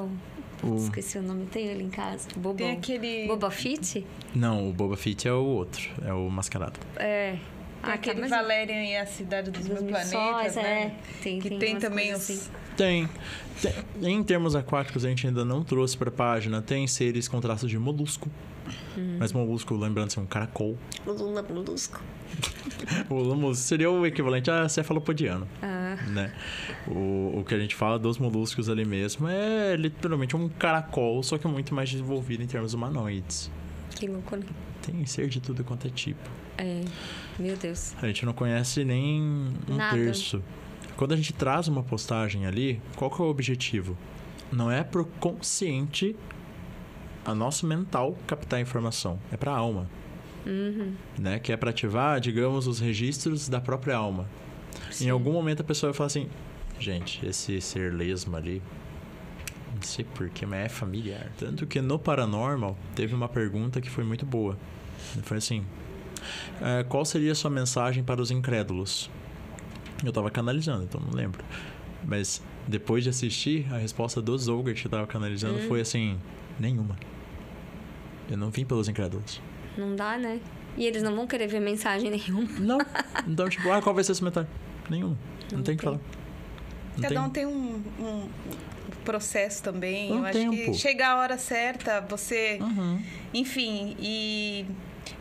Speaker 2: esqueci o nome, tem ele em casa.
Speaker 1: Tem aquele...
Speaker 2: Boba Fett?
Speaker 3: Não, o Boba Fett é o outro, é o mascarado.
Speaker 1: Tem aquele Valerian e a Cidade dos Mil Planetas, né? Tem também os... Assim.
Speaker 3: Tem. Em termos aquáticos, a gente ainda não trouxe para a página. Tem seres com traços de molusco. Mas molusco, lembrando, é um caracol.
Speaker 2: Molusco.
Speaker 3: O molusco seria o equivalente a cefalopodiano. Né? O que a gente fala dos moluscos ali mesmo é literalmente um caracol, só que muito mais desenvolvido em termos humanoides.
Speaker 2: Que louco, né?
Speaker 3: Tem ser de tudo quanto é tipo.
Speaker 2: Meu Deus.
Speaker 3: A gente não conhece nem um terço. Quando a gente traz uma postagem ali, qual que é o objetivo? Não é pro consciente, a nosso mental, captar a informação. É pra alma. Né? Que é pra ativar, digamos, os registros da própria alma. Sim. Em algum momento a pessoa vai falar assim, gente, esse ser lesma ali, não sei porquê, mas é familiar. Tanto que no Paranormal teve uma pergunta que foi muito boa. Foi assim, qual seria a sua mensagem para os incrédulos? Eu tava canalizando, então não lembro. Mas depois de assistir, a resposta do Zolgar que eu tava canalizando foi assim, nenhuma. Eu não vim pelos incrédulos.
Speaker 2: Não dá, né? E eles não vão querer ver mensagem nenhuma.
Speaker 3: Não. Então, tipo, qual vai ser esse comentário? Nenhuma. Não tem o que falar.
Speaker 1: Cada um tem um processo também. Eu acho que chega a hora certa, você... Enfim, e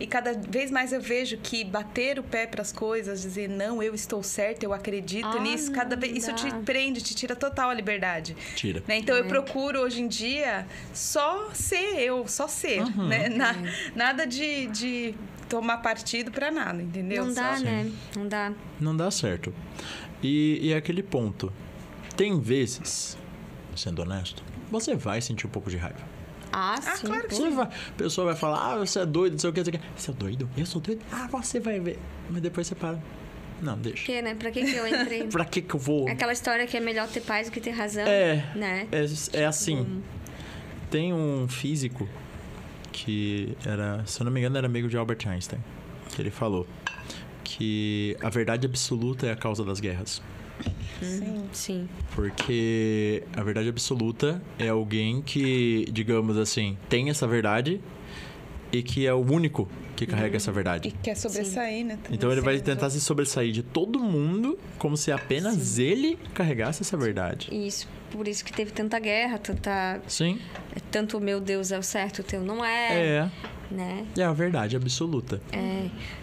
Speaker 1: cada vez mais eu vejo que bater o pé para as coisas, dizer, não, eu estou certo, eu acredito nisso, isso te prende, te tira total a liberdade.
Speaker 3: Tira.
Speaker 1: Né? Então, eu procuro, hoje em dia, só ser eu, só ser. Né? Nada de tomar partido pra nada, entendeu?
Speaker 2: Não dá, né? Não dá.
Speaker 3: Não dá certo. E é aquele ponto. Tem vezes, sendo honesto, você vai sentir um pouco de raiva.
Speaker 2: Sim.
Speaker 1: Claro que
Speaker 3: sim. A pessoa vai falar, você é doido, não sei o que, não sei o que. Você é doido? Eu sou doido? Você vai ver. Mas depois você para. Não, deixa.
Speaker 2: Por quê, né? Pra que eu entrei?
Speaker 3: Pra que eu vou?
Speaker 2: Aquela história que é melhor ter paz do que ter razão. Né?
Speaker 3: É assim. Tem um físico que era, se eu não me engano, era amigo de Albert Einstein. Que ele falou que a verdade absoluta é a causa das guerras.
Speaker 2: Sim.
Speaker 3: Porque a verdade absoluta é alguém que, digamos assim, tem essa verdade e que é o único que carrega essa verdade.
Speaker 1: E quer sobressair, né?
Speaker 3: Então ele vai tentar se sobressair de todo mundo como se apenas ele carregasse essa verdade.
Speaker 2: Isso. Por isso que teve tanta guerra, tanta...
Speaker 3: Sim.
Speaker 2: Tanto o meu Deus é o certo, o teu não é. Né?
Speaker 3: É a verdade absoluta.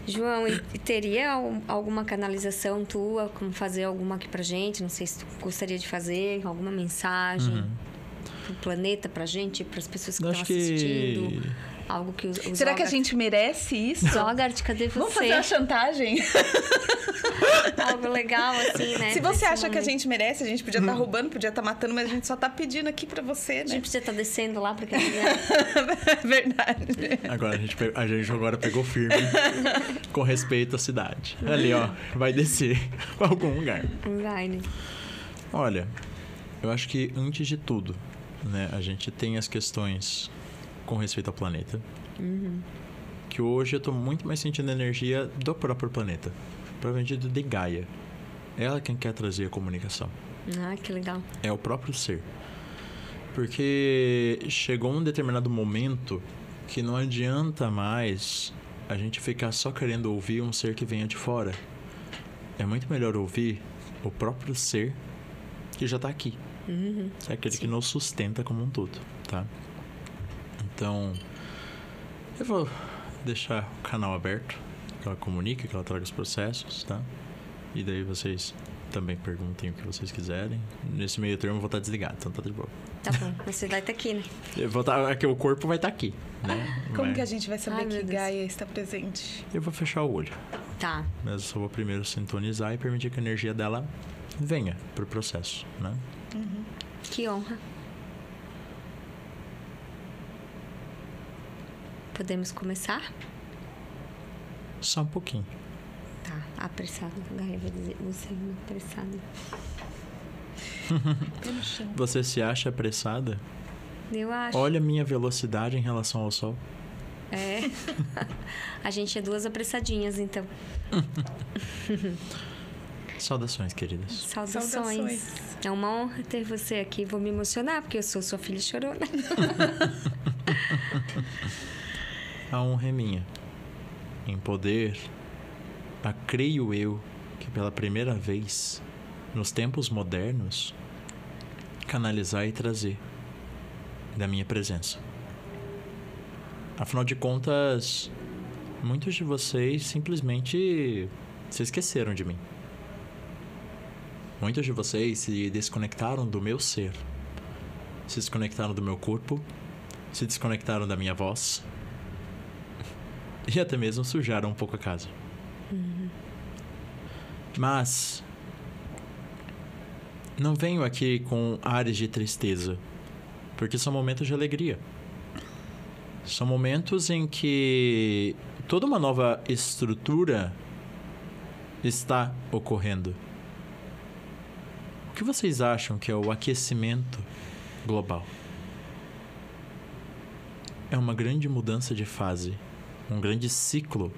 Speaker 2: João, e teria alguma canalização tua, como fazer alguma aqui pra gente? Não sei se tu gostaria de fazer, alguma mensagem pro planeta, pra gente, pras pessoas que estão assistindo. Algo que
Speaker 1: Será que a gente merece isso?
Speaker 2: Zogart, cadê você?
Speaker 1: Vamos fazer a chantagem?
Speaker 2: Algo legal, assim, né?
Speaker 1: Se você acha que a gente merece, a gente podia estar roubando, podia estar matando, mas a gente só tá pedindo aqui pra você, né?
Speaker 2: A gente podia estar descendo lá pra aquele lugar.
Speaker 1: Verdade.
Speaker 3: Agora a gente agora pegou firme com respeito à cidade. Ali, ó, vai descer pra algum lugar.
Speaker 2: Vai, né?
Speaker 3: Olha, eu acho que antes de tudo, né, a gente tem as questões com respeito ao planeta. Que hoje eu tô muito mais sentindo a energia do próprio planeta. Provavelmente de Gaia. Ela quem quer trazer a comunicação.
Speaker 2: Que legal.
Speaker 3: É o próprio ser. Porque chegou um determinado momento que não adianta mais a gente ficar só querendo ouvir um ser que venha de fora. É muito melhor ouvir o próprio ser que já tá aqui. É aquele que nos sustenta como um todo, tá? Então, eu vou deixar o canal aberto, que ela comunique, que ela traga os processos, tá? E daí vocês também perguntem o que vocês quiserem. Nesse meio termo eu vou estar desligado, então tá de boa.
Speaker 2: Tá bom, você vai estar aqui, né?
Speaker 3: Eu vou estar aqui, o corpo vai estar aqui, né?
Speaker 1: Como que a gente vai saber que Gaia está presente?
Speaker 3: Eu vou fechar o olho.
Speaker 2: Tá.
Speaker 3: Mas eu só vou primeiro sintonizar e permitir que a energia dela venha pro processo, né?
Speaker 2: Que honra. Podemos começar?
Speaker 3: Só um pouquinho.
Speaker 2: Tá, apressado. Gaia vai dizer, você é muito apressada.
Speaker 3: Você se acha apressada?
Speaker 2: Eu acho.
Speaker 3: Olha a minha velocidade em relação ao sol.
Speaker 2: A gente é duas apressadinhas, então.
Speaker 3: Saudações, queridas.
Speaker 2: Saudações. É uma honra ter você aqui. Vou me emocionar, porque eu sou sua filha chorona.
Speaker 3: A honra é minha em poder, creio eu, que pela primeira vez, nos tempos modernos, canalizar e trazer da minha presença. Afinal de contas, muitos de vocês simplesmente se esqueceram de mim. Muitos de vocês se desconectaram do meu ser, se desconectaram do meu corpo, se desconectaram da minha voz e até mesmo sujaram um pouco a casa. Mas não venho aqui com ares de tristeza, porque são momentos de alegria. São momentos em que toda uma nova estrutura está ocorrendo. O que vocês acham que é o aquecimento global? É uma grande mudança de fase, um grande ciclo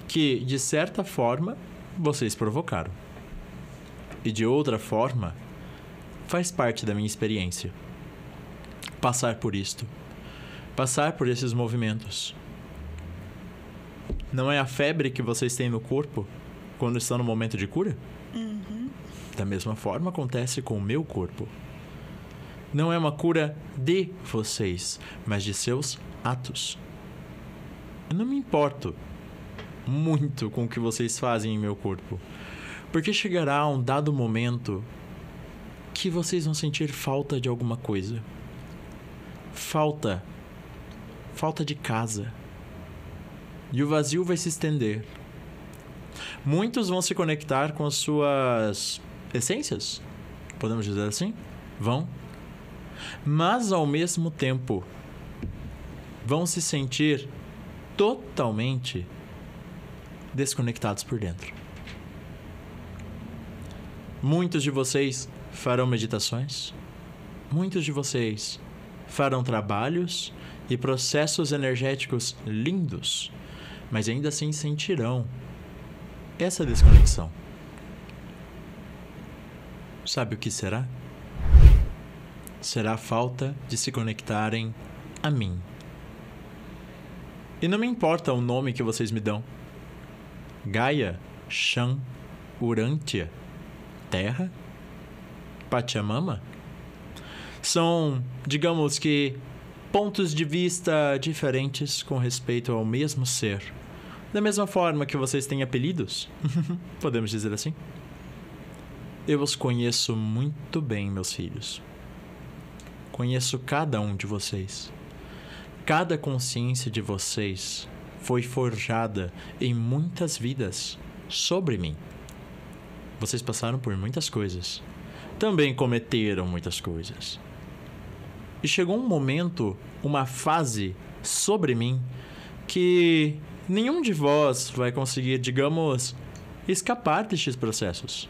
Speaker 3: que, de certa forma, vocês provocaram. E de outra forma, faz parte da minha experiência. Passar por isto. Passar por esses movimentos. Não é a febre que vocês têm no corpo quando estão no momento de cura? Da mesma forma acontece com o meu corpo. Não é uma cura de vocês, mas de seus atos. Eu não me importo muito com o que vocês fazem em meu corpo, porque chegará um dado momento que vocês vão sentir falta de alguma coisa. Falta de casa. e o vazio vai se estender. Muitos vão se conectar com as suas essências, podemos dizer assim? Vão. Mas, ao mesmo tempo, vão se sentir totalmente desconectados por dentro. Muitos de vocês farão meditações. Muitos de vocês farão trabalhos e processos energéticos lindos, mas ainda assim sentirão essa desconexão. Sabe o que será? Será a falta de se conectarem a mim. E não me importa o nome que vocês me dão. Gaia, Chã, Urântia, Terra, Pachamama. São, digamos que, pontos de vista diferentes com respeito ao mesmo ser. Da mesma forma que vocês têm apelidos, podemos dizer assim. Eu os conheço muito bem, meus filhos. Conheço cada um de vocês. Cada consciência de vocês foi forjada em muitas vidas sobre mim. Vocês passaram por muitas coisas. Também cometeram muitas coisas. E chegou um momento, uma fase sobre mim, que nenhum de vós vai conseguir, digamos, escapar destes processos.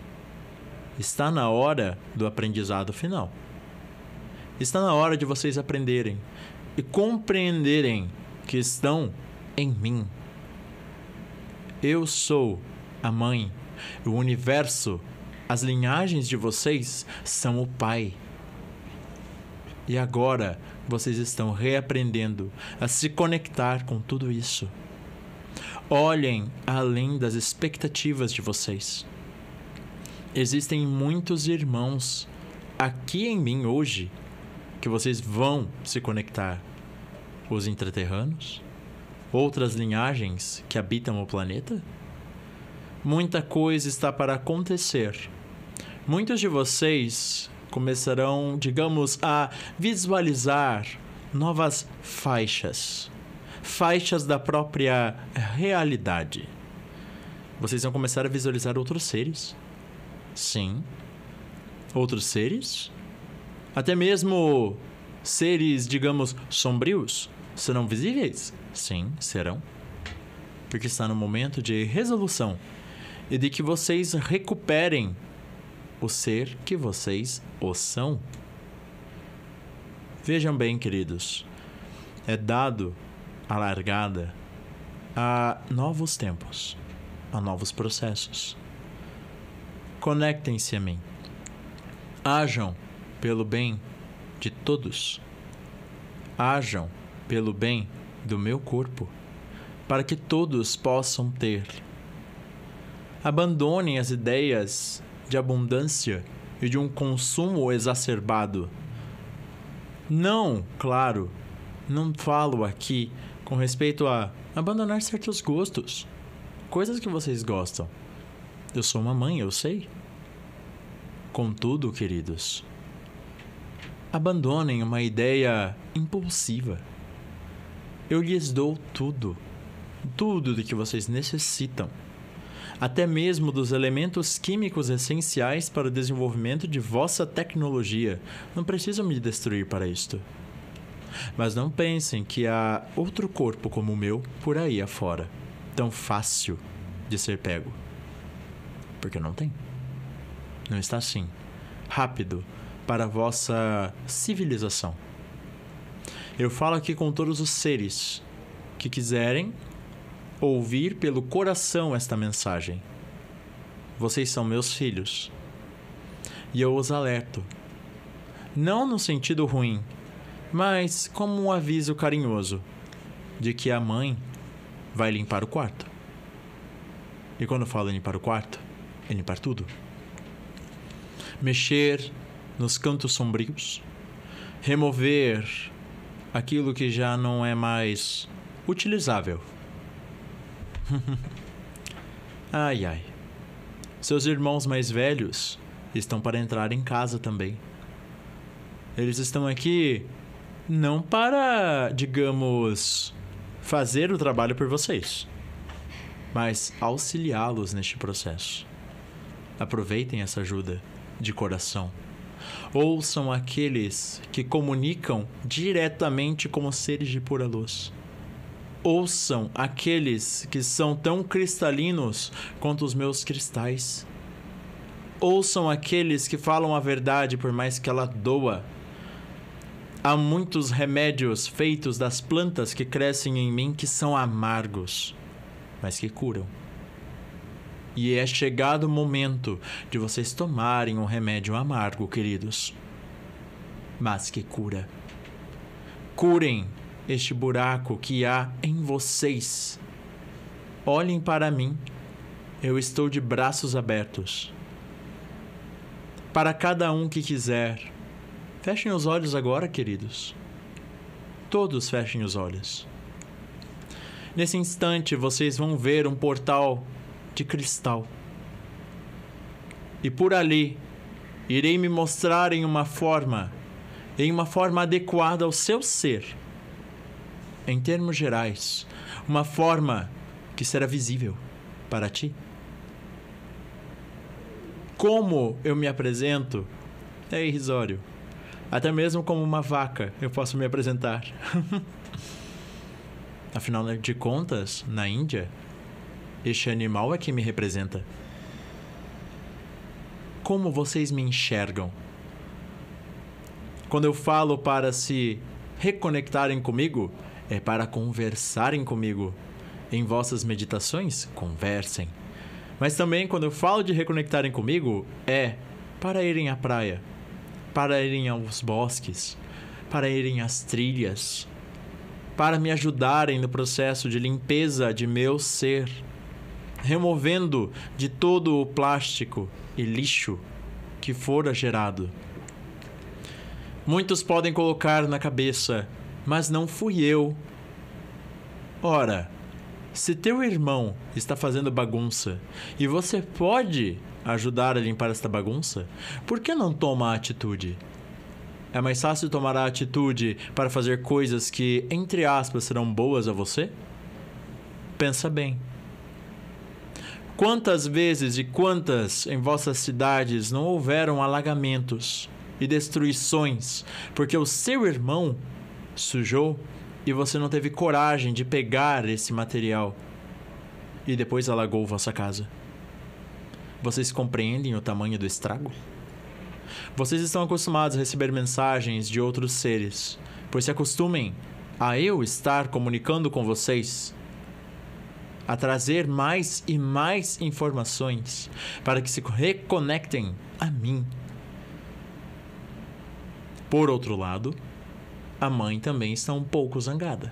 Speaker 3: Está na hora do aprendizado final. Está na hora de vocês aprenderem e compreenderem que estão em mim. Eu sou a mãe, o universo, as linhagens de vocês são o pai. E agora vocês estão reaprendendo a se conectar com tudo isso. Olhem além das expectativas de vocês. Existem muitos irmãos aqui em mim hoje que vocês vão se conectar. Os intraterranos, outras linhagens que habitam o planeta. Muita coisa está para acontecer. Muitos de vocês começarão, digamos, a visualizar novas faixas. Faixas da própria realidade. Vocês vão começar a visualizar outros seres. Sim. Outros seres. Até mesmo seres, digamos, sombrios. Serão visíveis? Sim, serão. Porque está no momento de resolução. E de que vocês recuperem o ser que vocês o são. Vejam bem, queridos. É dado a largada a novos tempos, a novos processos. Conectem-se a mim. Ajam pelo bem de todos. Ajam pelo bem do meu corpo, para que todos possam ter. Abandonem as ideias de abundância e de um consumo exacerbado. Não, claro, não falo aqui com respeito a abandonar certos gostos, coisas que vocês gostam. Eu sou uma mãe, eu sei. Contudo, queridos, abandonem uma ideia impulsiva. Eu lhes dou tudo de que vocês necessitam, até mesmo dos elementos químicos essenciais para o desenvolvimento de vossa tecnologia. Não precisam me destruir para isto. Mas não pensem que há outro corpo como o meu por aí afora, tão fácil de ser pego. Porque não tem. Não está assim, rápido para a vossa civilização. Eu falo aqui com todos os seres que quiserem ouvir pelo coração esta mensagem. Vocês são meus filhos. E eu os alerto. Não no sentido ruim, mas como um aviso carinhoso de que a mãe vai limpar o quarto. E quando eu falo limpar o quarto, é limpar tudo. Mexer nos cantos sombrios. Remover aquilo que já não é mais utilizável. Ai, ai. Seus irmãos mais velhos estão para entrar em casa também. Eles estão aqui não para, digamos, fazer o trabalho por vocês, mas auxiliá-los neste processo. Aproveitem essa ajuda de coração. Ouçam aqueles que comunicam diretamente como seres de pura luz. Ouçam aqueles que são tão cristalinos quanto os meus cristais. Ouçam aqueles que falam a verdade por mais que ela doa. Há muitos remédios feitos das plantas que crescem em mim que são amargos, mas que curam. E é chegado o momento de vocês tomarem um remédio amargo, queridos, mas que cura. Curem este buraco que há em vocês. Olhem para mim. Eu estou de braços abertos. Para cada um que quiser. Fechem os olhos agora, queridos. Todos fechem os olhos. Nesse instante, vocês vão ver um portal de cristal. E por ali, irei me mostrar em uma forma adequada ao seu ser. Em termos gerais, uma forma que será visível para ti. Como eu me apresento é irrisório. Até mesmo como uma vaca eu posso me apresentar. Afinal de contas, na Índia, este animal é que me representa. Como vocês me enxergam? Quando eu falo para se reconectarem comigo, é para conversarem comigo. Em vossas meditações, conversem. Mas também quando eu falo de reconectarem comigo, é para irem à praia, para irem aos bosques, para irem às trilhas, para me ajudarem no processo de limpeza de meu ser, removendo de todo o plástico e lixo que fora gerado. Muitos podem colocar na cabeça, mas não fui eu. Ora, se teu irmão está fazendo bagunça e você pode ajudar a limpar esta bagunça, por que não toma a atitude? É mais fácil tomar a atitude para fazer coisas que, entre aspas, serão boas a você? Pensa bem. Quantas vezes e quantas em vossas cidades não houveram alagamentos e destruições porque o seu irmão sujou e você não teve coragem de pegar esse material e depois alagou vossa casa? Vocês compreendem o tamanho do estrago? Vocês estão acostumados a receber mensagens de outros seres, pois se acostumem a eu estar comunicando com vocês, a trazer mais e mais informações para que se reconectem a mim. Por outro lado, a mãe também está um pouco zangada.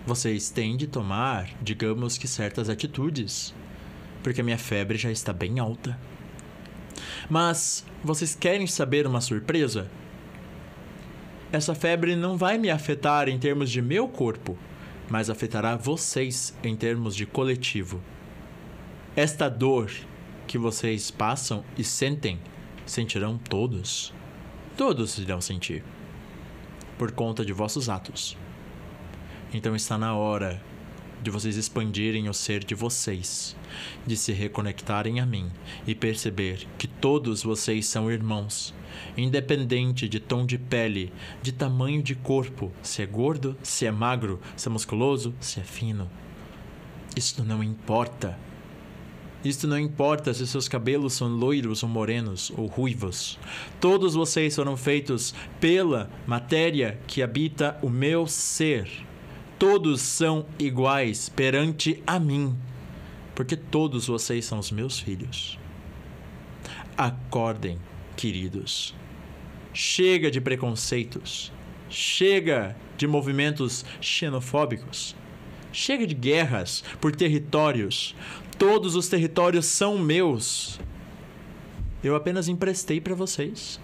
Speaker 3: Vocês têm de tomar, digamos que certas atitudes, porque a minha febre já está bem alta. Mas vocês querem saber uma surpresa? Essa febre não vai me afetar em termos de meu corpo, mas afetará vocês em termos de coletivo. Esta dor que vocês passam e sentem, sentirão todos. Todos irão sentir, por conta de vossos atos. Então está na hora de vocês expandirem o ser de vocês, de se reconectarem a mim e perceber que todos vocês são irmãos, independente de tom de pele, de tamanho de corpo, se é gordo, se é magro, se é musculoso, se é fino. Isso não importa. Isto não importa se seus cabelos são loiros ou morenos ou ruivos. Todos vocês foram feitos pela matéria que habita o meu ser. Todos são iguais perante a mim, porque todos vocês são os meus filhos. Acordem, queridos. Chega de preconceitos. Chega de movimentos xenofóbicos. Chega de guerras por territórios. Todos os territórios são meus. Eu apenas emprestei para vocês.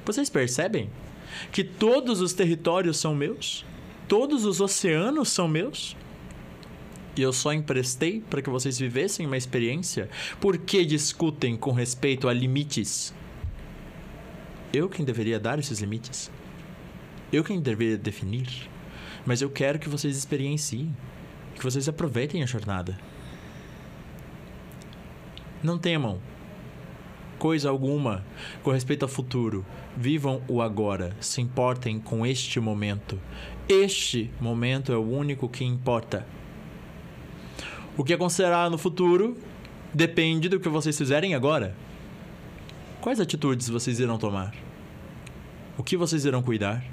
Speaker 3: Vocês percebem que todos os territórios são meus? Todos os oceanos são meus? E eu só emprestei para que vocês vivessem uma experiência? Por que discutem com respeito a limites? Eu quem deveria dar esses limites? Eu quem deveria definir, mas eu quero que vocês experienciem, que vocês aproveitem a jornada. Não temam coisa alguma com respeito ao futuro. Vivam o agora, se importem com este momento. Este momento é o único que importa. O que acontecerá no futuro depende do que vocês fizerem agora. Quais atitudes vocês irão tomar? O que vocês irão cuidar?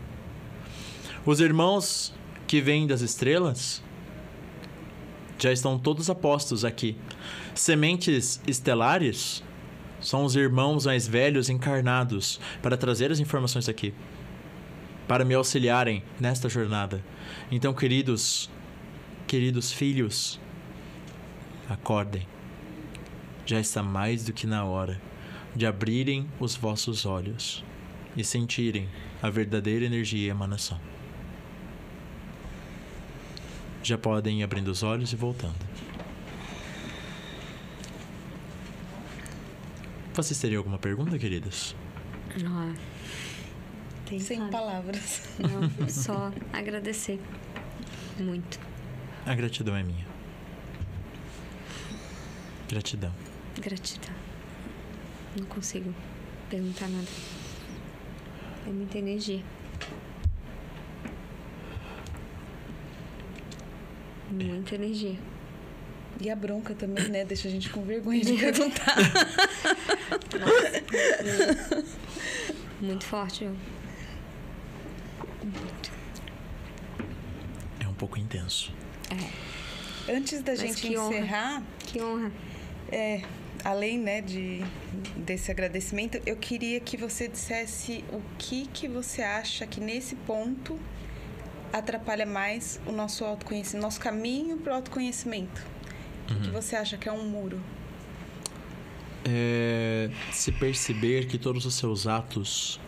Speaker 3: Os irmãos que vêm das estrelas já estão todos apostos aqui. Sementes estelares são os irmãos mais velhos encarnados para trazer as informações aqui, para me auxiliarem nesta jornada. Então, queridos filhos, acordem. Já está mais do que na hora de abrirem os vossos olhos e sentirem a verdadeira energia e emanação. Já podem ir abrindo os olhos e voltando. Vocês teriam alguma pergunta, queridas?
Speaker 2: Não.
Speaker 1: Sem palavras.
Speaker 2: Não, só agradecer. Muito.
Speaker 3: A gratidão é minha. Gratidão.
Speaker 2: Gratidão. Não consigo perguntar nada. É muita energia. Muita energia.
Speaker 1: E a bronca também, né? Deixa a gente com vergonha de perguntar.
Speaker 2: Nossa, muito forte. Muito.
Speaker 3: É um pouco intenso.
Speaker 2: É.
Speaker 1: Antes da gente encerrar...
Speaker 2: Que honra.
Speaker 1: Além, né, desse agradecimento, eu queria que você dissesse o que você acha que nesse ponto atrapalha mais o nosso autoconhecimento, nosso caminho para o autoconhecimento. O que você acha que é um muro?
Speaker 3: Se perceber que todos os seus atos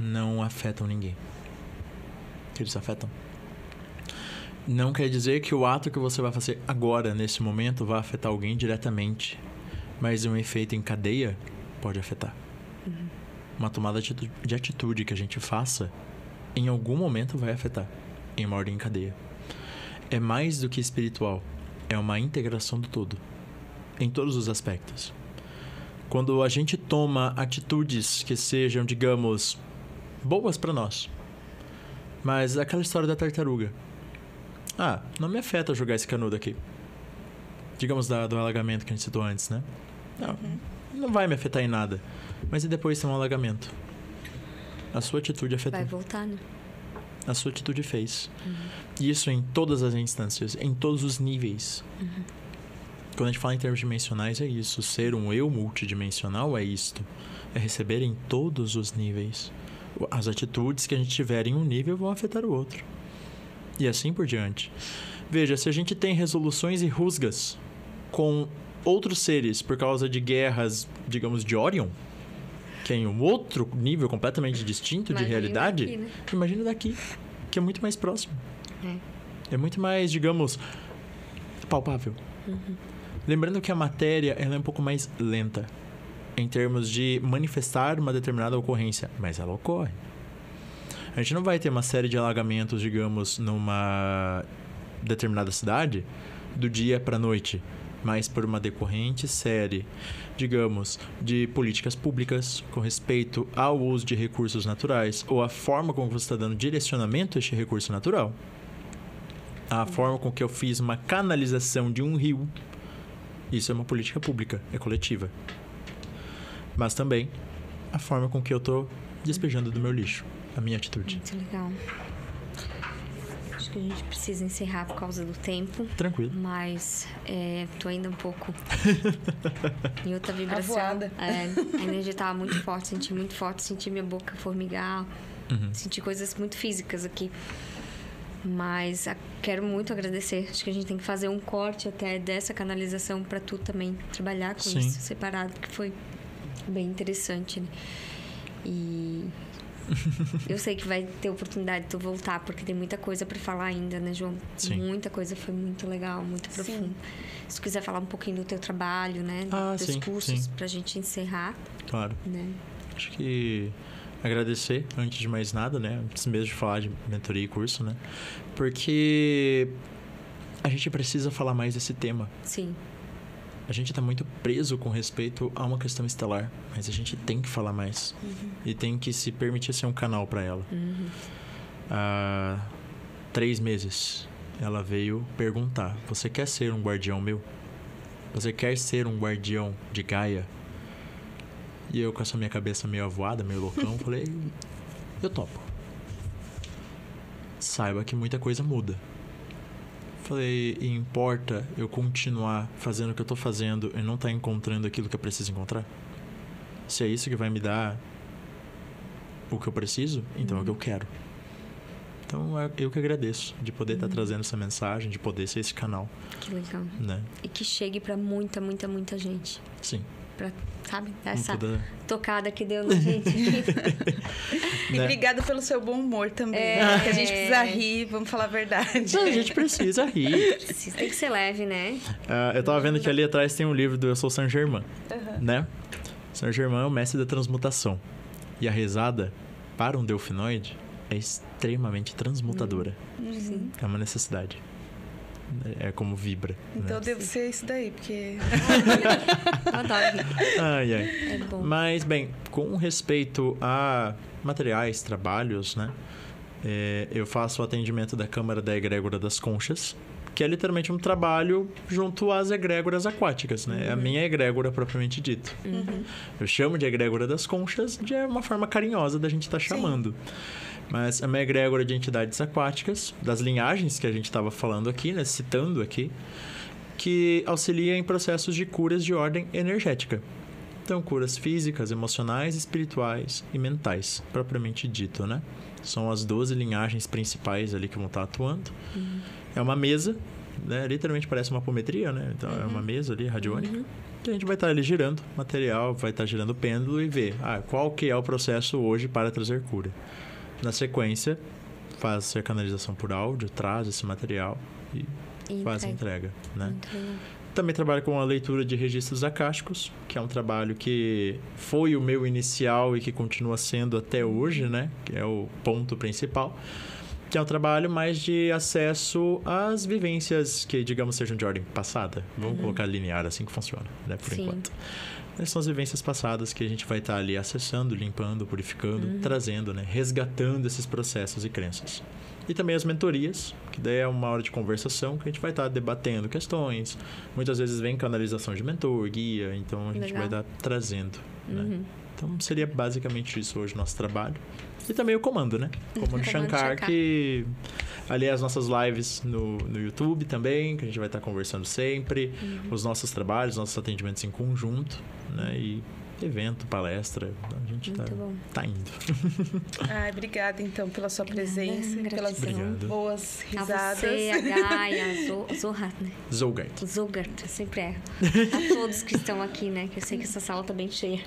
Speaker 3: não afetam ninguém. Que eles afetam. Não quer dizer que o ato que você vai fazer agora, nesse momento, vai afetar alguém diretamente. Mas um efeito em cadeia pode afetar. Uma tomada de atitude que a gente faça, em algum momento vai afetar. Em uma ordem em cadeia. É mais do que espiritual. É uma integração do todo. Em todos os aspectos. Quando a gente toma atitudes que sejam, digamos, boas para nós. Mas aquela história da tartaruga. Não me afeta jogar esse canudo aqui. Digamos do alagamento que a gente citou antes, né? Não vai me afetar em nada. Mas e depois tem um alagamento? A sua atitude afetou.
Speaker 2: Vai voltar, né?
Speaker 3: A sua atitude fez. Isso em todas as instâncias, em todos os níveis. Quando a gente fala em termos dimensionais, é isso. Ser um eu multidimensional é isto. É receber em todos os níveis. As atitudes que a gente tiver em um nível vão afetar o outro. E assim por diante. Veja, se a gente tem resoluções e rusgas com outros seres por causa de guerras, digamos, de Orion, que é em um outro nível completamente distinto de realidade, daqui, né? Imagina daqui, que é muito mais próximo. É muito mais, digamos, palpável. Lembrando que a matéria ela é um pouco mais lenta em termos de manifestar uma determinada ocorrência, mas ela ocorre. A gente não vai ter uma série de alagamentos, digamos, numa determinada cidade do dia para a noite, mas por uma decorrente série, digamos, de políticas públicas com respeito ao uso de recursos naturais ou a forma como você está dando direcionamento a este recurso natural. A forma com que eu fiz uma canalização de um rio, isso é uma política pública, é coletiva. Mas também a forma com que eu estou despejando do meu lixo, a minha atitude.
Speaker 2: Muito legal. Acho que a gente precisa encerrar por causa do tempo.
Speaker 3: Tranquilo.
Speaker 2: Mas tô ainda um pouco em outra vibração. A energia estava muito forte, senti muito forte, senti minha boca formigar, senti coisas muito físicas aqui. Mas quero muito agradecer. Acho que a gente tem que fazer um corte até dessa canalização para tu também trabalhar com isso separado, porque foi bem interessante, né? E eu sei que vai ter oportunidade de tu voltar, porque tem muita coisa para falar ainda, né, João?
Speaker 3: Sim.
Speaker 2: Muita coisa, foi muito legal, muito profundo. Se tu quiser falar um pouquinho do teu trabalho, né? Dos cursos, pra gente encerrar.
Speaker 3: Claro.
Speaker 2: Né?
Speaker 3: Acho que agradecer, antes de mais nada, né? Antes mesmo de falar de mentoria e curso, né? Porque a gente precisa falar mais desse tema.
Speaker 2: Sim.
Speaker 3: A gente tá muito preso com respeito a uma questão estelar, mas a gente tem que falar mais. E tem que se permitir ser um canal para ela. Há 3 meses, ela veio perguntar: você quer ser um guardião meu? Você quer ser um guardião de Gaia? E eu, com essa minha cabeça meio avoada, meio loucão, falei: eu topo. Saiba que muita coisa muda. Falei: e importa eu continuar fazendo o que eu tô fazendo e não estar encontrando aquilo que eu preciso encontrar? Se é isso que vai me dar o que eu preciso, então é o que eu quero. Então, eu que agradeço de poder estar trazendo essa mensagem, de poder ser esse canal.
Speaker 2: Que legal.
Speaker 3: Né?
Speaker 2: E que chegue pra muita, muita, muita gente.
Speaker 3: Sim.
Speaker 2: Pra, sabe, dar essa tocada que deu na gente.
Speaker 1: E obrigada pelo seu bom humor também. Que a gente precisa rir, vamos falar a verdade.
Speaker 3: A gente precisa rir.
Speaker 2: Tem que ser leve, né?
Speaker 3: Eu tava vendo que ali atrás tem um livro do Eu Sou Saint Germain, né? Saint Germain é o mestre da transmutação. E a rezada, para um delfinoide, é extremamente transmutadora. É uma necessidade. É como vibra.
Speaker 1: Então
Speaker 3: né?
Speaker 1: devo ser isso daí, porque...
Speaker 2: Adoro.
Speaker 3: Ai.
Speaker 2: É bom.
Speaker 3: Mas, bem, com respeito a materiais, trabalhos, né? Eu faço o atendimento da Câmara da Egrégora das Conchas, que é literalmente um trabalho junto às egrégoras aquáticas, né? É a minha egrégora propriamente dito. Eu chamo de egrégora das conchas de uma forma carinhosa da gente estar chamando. Mas a minha egrégora de entidades aquáticas, das linhagens que a gente estava falando aqui, né? Citando aqui, que auxilia em processos de curas de ordem energética. Então, curas físicas, emocionais, espirituais e mentais, propriamente dito, né? São as 12 linhagens principais ali que vão estar atuando. É uma mesa, né? Literalmente parece uma apometria, né? Então, é uma mesa ali, radiônica. E a gente vai estar ali girando material, vai estar girando pêndulo e ver qual que é o processo hoje para trazer cura. Na sequência, faz a canalização por áudio, traz esse material e faz a entrega, né? Também trabalho com a leitura de registros acásticos, que é um trabalho que foi o meu inicial e que continua sendo até hoje, né? Que é o ponto principal. Que é um trabalho mais de acesso às vivências que, digamos, sejam de ordem passada. Vamos colocar linear, assim que funciona, né? Por enquanto. Essas são as vivências passadas que a gente vai estar ali acessando, limpando, purificando, trazendo, né? Resgatando esses processos e crenças. E também as mentorias, que daí é uma hora de conversação que a gente vai estar debatendo questões. Muitas vezes vem canalização de mentor, guia, então a gente vai estar trazendo, né? Então seria basicamente isso hoje o nosso trabalho. E também o comando, né? Comando Shankar, que... Ali as nossas lives no YouTube também, que a gente vai estar conversando sempre. Os nossos trabalhos, nossos atendimentos em conjunto, né? E evento, palestra, a gente tá indo.
Speaker 1: Obrigada, então, pela sua presença, pelas boas risadas.
Speaker 2: A você, a Gaia, a Zohar, né? Zogart, eu sempre erro. A todos que estão aqui, né? Que eu sei que essa sala tá bem cheia.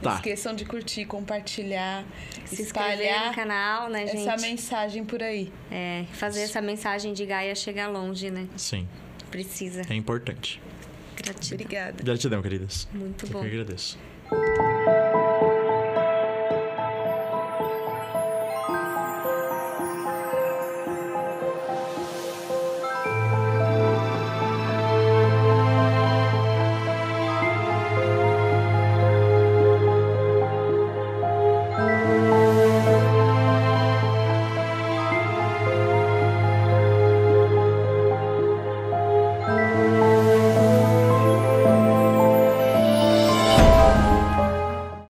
Speaker 1: Não esqueçam de curtir, compartilhar,
Speaker 2: se espalhar no canal, né, gente?
Speaker 1: Essa mensagem por aí.
Speaker 2: Fazer essa mensagem de Gaia chegar longe, né?
Speaker 3: Sim.
Speaker 2: Precisa.
Speaker 3: É importante.
Speaker 2: Gratidão.
Speaker 1: Obrigada.
Speaker 3: Gratidão, queridas.
Speaker 2: Muito bom.
Speaker 3: Eu que agradeço.